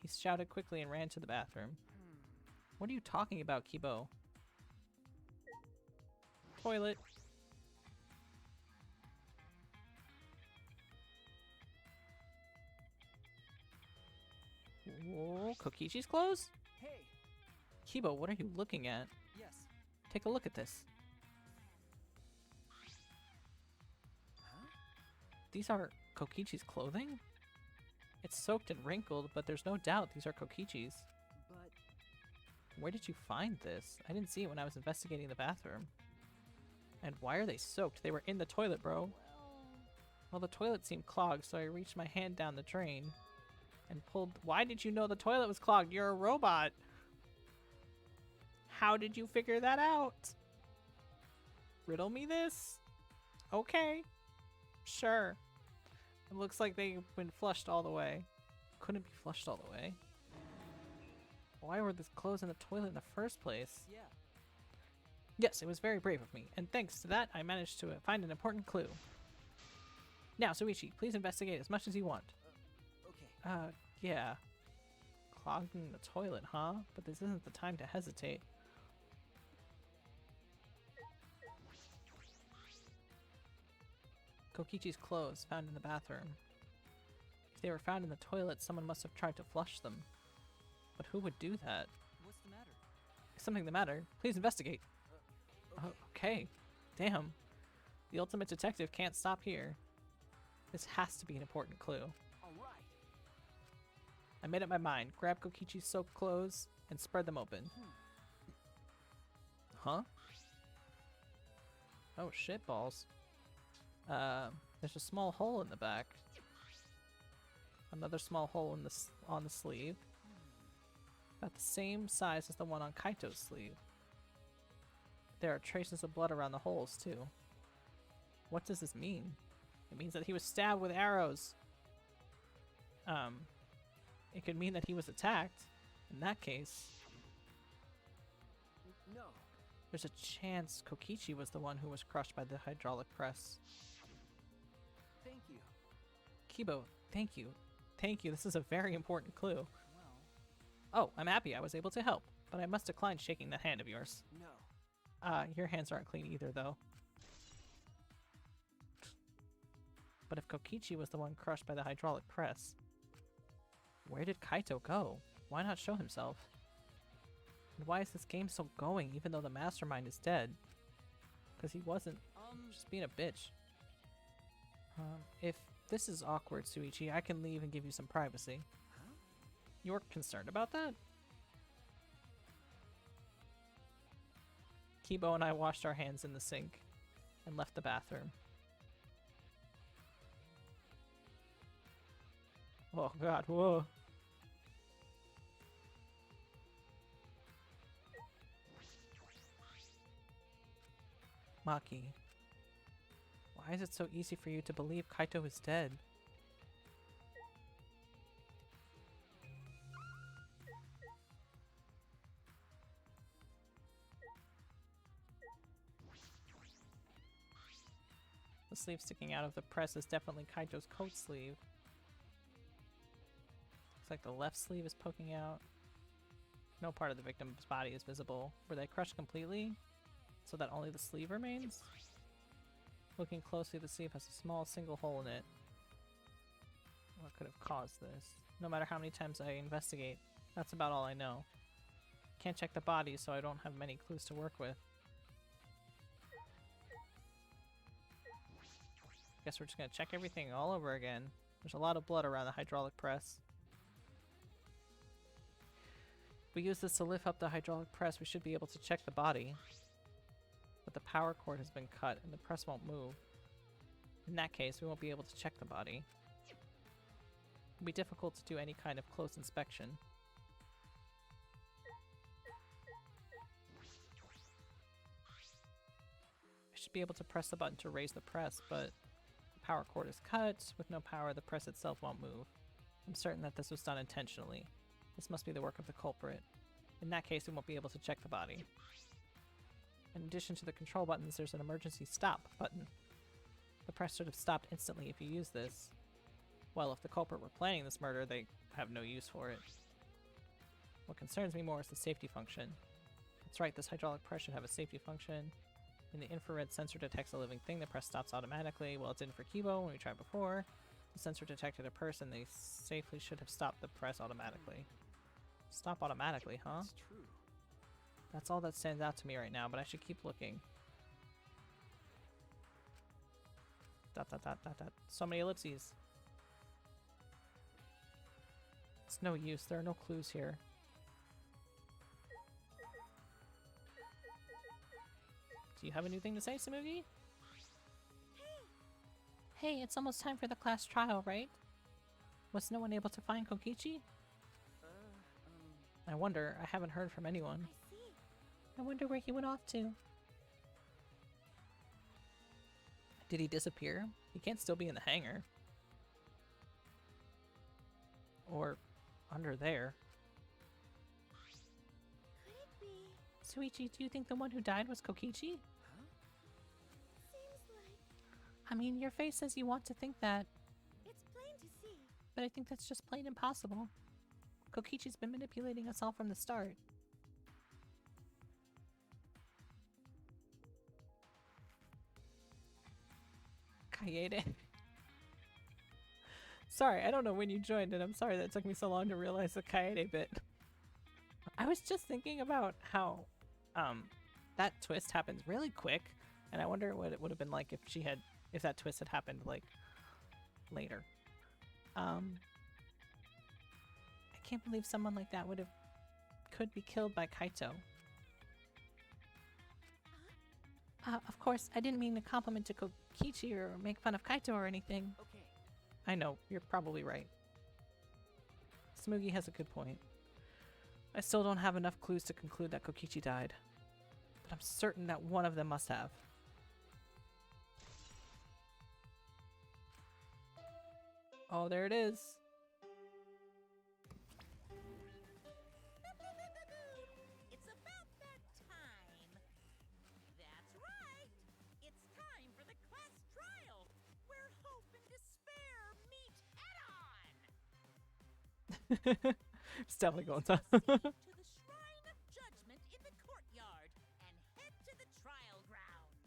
He shouted quickly and ran to the bathroom. What are you talking about, Kibo? Toilet. Whoa, Kokichi's clothes? Hey! Kibo, what are you looking at? Yes. Take a look at this. These are Kokichi's clothing? It's soaked and wrinkled, but there's no doubt these are Kokichi's. But... Where did you find this? I didn't see it when I was investigating the bathroom. And why are they soaked? They were in the toilet, bro. Well, the toilet seemed clogged, so I reached my hand down the drain and pulled... Why did you know the toilet was clogged? You're a robot. How did you figure that out? Riddle me this? Okay. Sure. It looks like they've been flushed all the way. Couldn't be flushed all the way. Why were the clothes in the toilet in the first place? yeah. Yes, it was very brave of me, and thanks to that, I managed to find an important clue. Now, Suichi, please investigate as much as you want. Okay. Yeah. Clogging the toilet, huh? But this isn't the time to hesitate. Kokichi's clothes found in the bathroom. If they were found in the toilet, someone must have tried to flush them. But who would do that? What's the matter? Is something the matter? Please investigate. Okay. Okay. Damn. The ultimate detective can't stop here. This has to be an important clue. Alright. I made up my mind. Grab Kokichi's soaked clothes and spread them open. Huh? Oh shit balls. There's a small hole in the back. Another small hole in on the sleeve. About the same size as the one on Kaito's sleeve. There are traces of blood around the holes, too. What does this mean? It means that he was stabbed with arrows. It could mean that he was attacked. In that case, No. there's a chance Kokichi was the one who was crushed by the hydraulic press. Thank you. Kibo, thank you. Thank you, this is a very important clue. Well, Oh, I'm happy I was able to help, but I must decline shaking that hand of yours. No. Your hands aren't clean either, though. But if Kokichi was the one crushed by the hydraulic press, where did Kaito go? Why not show himself? And why is this game still going even though the mastermind is dead? Because he wasn't just being a bitch. If this is awkward, Suichi, I can leave and give you some privacy. Huh? You're concerned about that? Kibo and I washed our hands in the sink and left the bathroom. Oh god, whoa. Maki, why is it so easy for you to believe Kaito is dead? The sleeve sticking out of the press is definitely Kaito's coat sleeve. Looks like the left sleeve is poking out. No part of the victim's body is visible. Were they crushed completely so that only the sleeve remains? Looking closely, the sleeve has a small single hole in it. What could have caused this? No matter how many times I investigate, that's about all I know. Can't check the body, so I don't have many clues to work with. Guess we're just gonna check everything all over again. There's a lot of blood around the hydraulic press. If we use this to lift up the hydraulic press, we should be able to check the body. But the power cord has been cut and the press won't move. In that case, we won't be able to check the body. It'll be difficult to do any kind of close inspection. I should be able to press the button to raise the press, but the power cord is cut. With no power, the press itself won't move. I'm certain that this was done intentionally. This must be the work of the culprit. In that case, we won't be able to check the body. In addition to the control buttons, there's an emergency stop button. The press should have stopped instantly if you use this. Well, if the culprit were planning this murder, they have no use for it. What concerns me more is the safety function. That's right, this hydraulic press should have a safety function. When the infrared sensor detects a living thing, the press stops automatically. Well, it didn't for Kibo when we tried before. The sensor detected a person, they safely should have stopped the press automatically. Stop automatically, huh? It's true. That's all that stands out to me right now, but I should keep looking. Dot dot dot dot dot. So many ellipses. It's no use, there are no clues here. Do you have a new thing to say, Samugi? Hey, it's almost time for the class trial, right? Was no one able to find Kokichi? I wonder, I haven't heard from anyone. I see. I wonder where he went off to. Did he disappear? He can't still be in the hangar. Or under there. Could it be? Suichi, do you think the one who died was Kokichi? Huh? Seems like I mean, your face says you want to think that, it's plain to see. but I think that's just plain impossible. Kokichi's been manipulating us all from the start. Kaede. Sorry, I don't know when you joined and I'm sorry that it took me so long to realize the Kaede bit. I was just thinking about how that twist happens really quick, and I wonder what it would have been like if that twist had happened like later. I can't believe someone like that could be killed by Kaito. Of course, I didn't mean to compliment to Kokichi or make fun of Kaito or anything. Okay. I know, you're probably right. Smoogie has a good point. I still don't have enough clues to conclude that Kokichi died, but I'm certain that one of them must have. Oh, there it is. It's about that time. That's right. It's time for the class trial, where hope and despair meet head on. It's definitely going to. Proceed to the Shrine of Judgment in the courtyard and head to the trial grounds.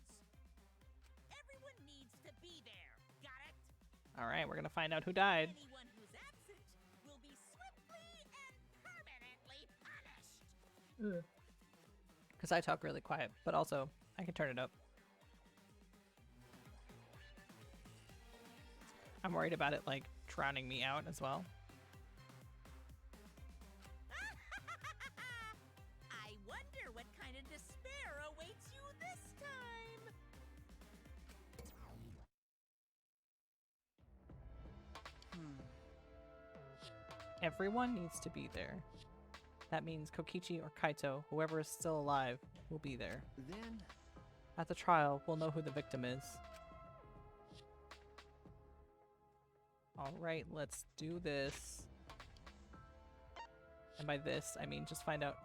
Everyone needs to be there. Got it? All right, we're gonna find out who died. Anyone who's absent will be swiftly and permanently punished. Because I talk really quiet, but also I can turn it up. I'm worried about it like drowning me out as well. I wonder what kind of despair awaits you this time. Everyone needs to be there. That means Kokichi or Kaito, whoever is still alive, will be there. Then, At the trial, we'll know who the victim is. Alright, let's do this. And by this, I mean just find out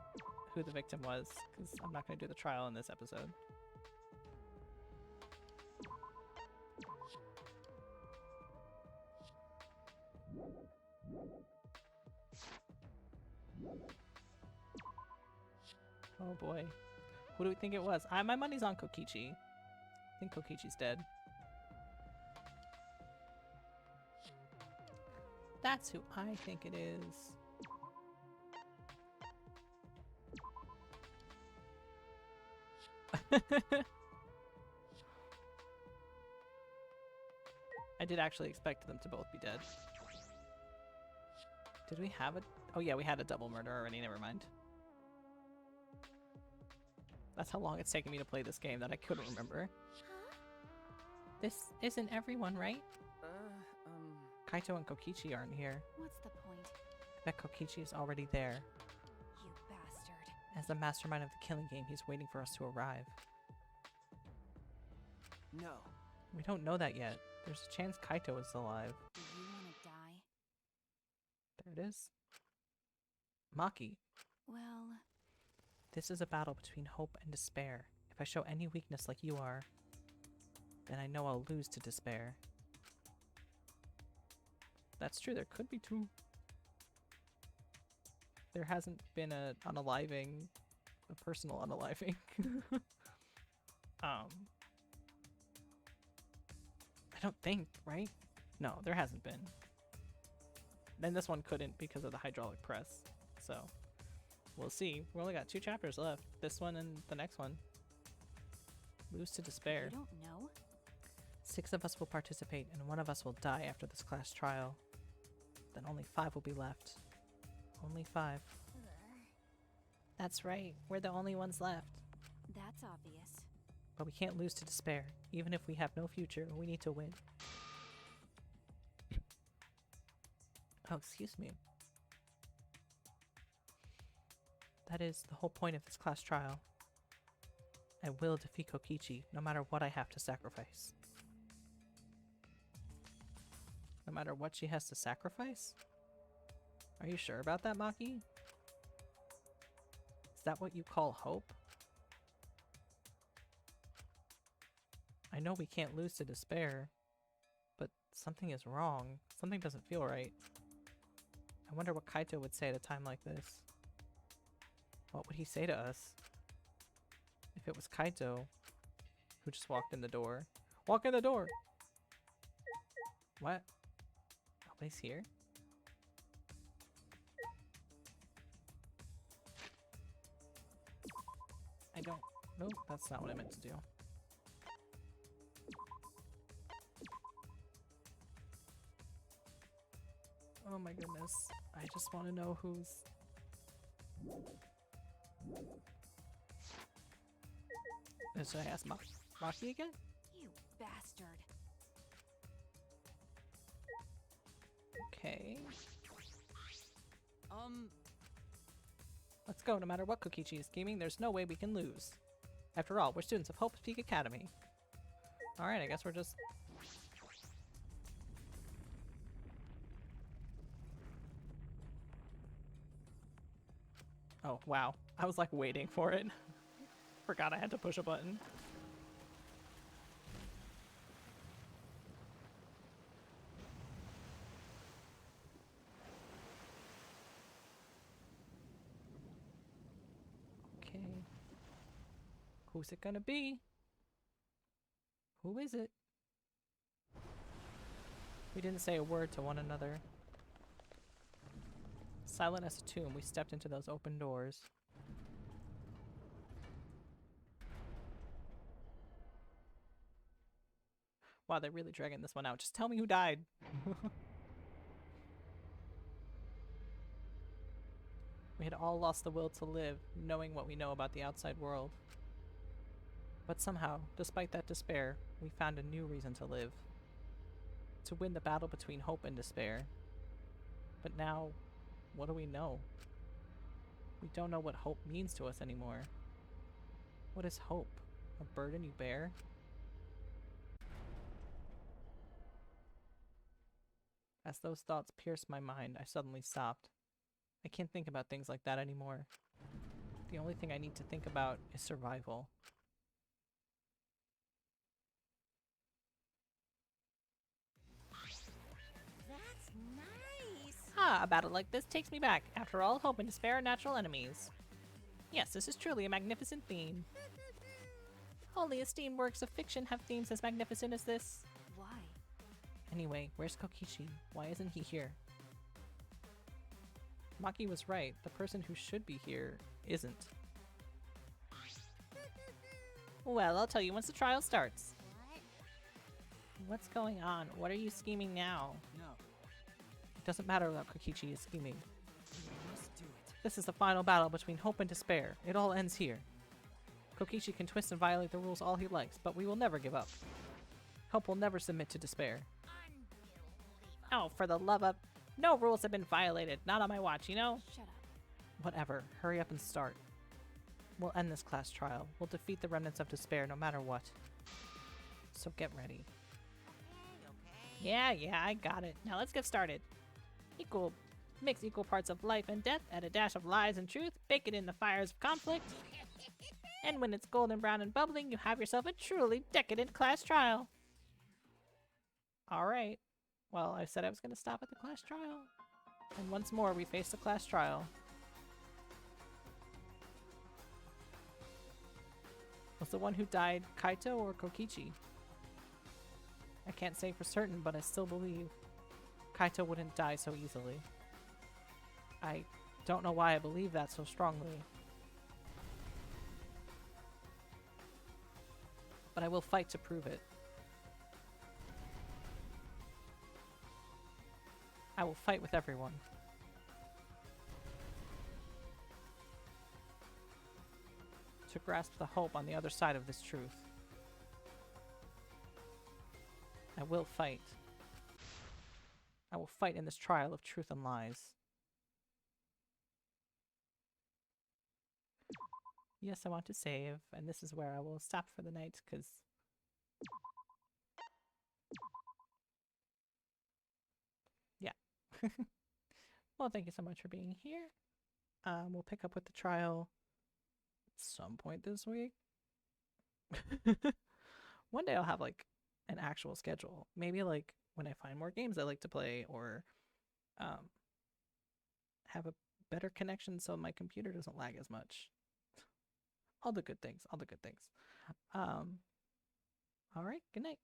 who the victim was, because I'm not going to do the trial in this episode. Oh boy. Who do we think it was? My money's on Kokichi. I think Kokichi's dead. That's who I think it is. I did actually expect them to both be dead. Did we have a... Oh yeah, we had a double murder already, never mind. That's how long it's taken me to play this game that I couldn't remember. This isn't everyone, right? Kaito and Kokichi aren't here. What's the point? I bet Kokichi is already there. You bastard. As the mastermind of the killing game, he's waiting for us to arrive. no. We don't know that yet. There's a chance Kaito is alive. Do you want to die? There it is. Maki, Well, this is a battle between hope and despair. If I show any weakness like you are, then I know I'll lose to despair. That's true, there could be two. There hasn't been a personal unaliving. I don't think, right? No, there hasn't been. Then this one couldn't because of the hydraulic press. So, we'll see. We only got 2 chapters left. This one and the next one. Lose to despair. you don't know? 6 of us will participate and 1 of us will die after this class trial. Then only 5 will be left. Only 5. That's right. We're the only ones left. That's obvious. But we can't lose to despair. Even if we have no future, we need to win. Oh, excuse me. That is the whole point of this class trial. I will defeat Kokichi, no matter what I have to sacrifice. No matter what she has to sacrifice? Are you sure about that, Maki? Is that what you call hope? I know we can't lose to despair, but something is wrong. Something doesn't feel right. I wonder what Kaito would say at a time like this. What would he say to us? If it was Kaito, who just walked in the door. Walk in the door! What? Nobody's here? I don't... Nope, that's not what I meant to do. Oh my goodness. I just want to know who's... Should I ask Maki again? You bastard. Okay. Let's go. No matter what Kokichi is scheming, there's no way we can lose. After all, we're students of Hope's Peak Academy. Alright, I guess we're just... Oh, wow. I was like waiting for it. Forgot I had to push a button. Okay. Who's it gonna be? Who is it? We didn't say a word to one another. Silent as a tomb, we stepped into those open doors. Wow, they're really dragging this one out. Just tell me who died. We had all lost the will to live, knowing what we know about the outside world. But somehow, despite that despair, we found a new reason to live. To win the battle between hope and despair. But now, what do we know? We don't know what hope means to us anymore. What is hope? A burden you bear? As those thoughts pierced my mind, I suddenly stopped. I can't think about things like that anymore. The only thing I need to think about is survival. That's nice. Ah, a battle like this takes me back. After all, hope and despair are natural enemies. Yes, this is truly a magnificent theme. Only esteemed works of fiction have themes as magnificent as this. Why? Anyway, where's Kokichi? Why isn't he here? Maki was right. The person who should be here isn't. Well, I'll tell you once the trial starts. What? What's going on? What are you scheming now? No, It doesn't matter what Kokichi is scheming. we must do it. This is the final battle between hope and despair. It all ends here. Kokichi can twist and violate the rules all he likes, but we will never give up. Hope will never submit to despair. Unbelievable. Oh, for the love of... No rules have been violated. Not on my watch, you know? Shut up. Whatever. Hurry up and start. We'll end this class trial. We'll defeat the remnants of despair no matter what. So get ready. Okay. Yeah, I got it. Now let's get started. Mix equal parts of life and death, add a dash of lies and truth, bake it in the fires of conflict. And when it's golden brown and bubbling, you have yourself a truly decadent class trial. Alright. Well, I said I was going to stop at the class trial. And once more, we face the class trial. Was the one who died Kaito or Kokichi? I can't say for certain, but I still believe Kaito wouldn't die so easily. I don't know why I believe that so strongly. But I will fight to prove it. I will fight with everyone. To grasp the hope on the other side of this truth. I will fight. I will fight in this trial of truth and lies. Yes, I want to save, and this is where I will stop for the night, because... Yeah. Well, thank you so much for being here. We'll pick up with the trial at some point this week. One day I'll have, like, an actual schedule. Maybe, like, when I find more games I like to play, or have a better connection so my computer doesn't lag as much. All the good things. All the good things. All right. Good night.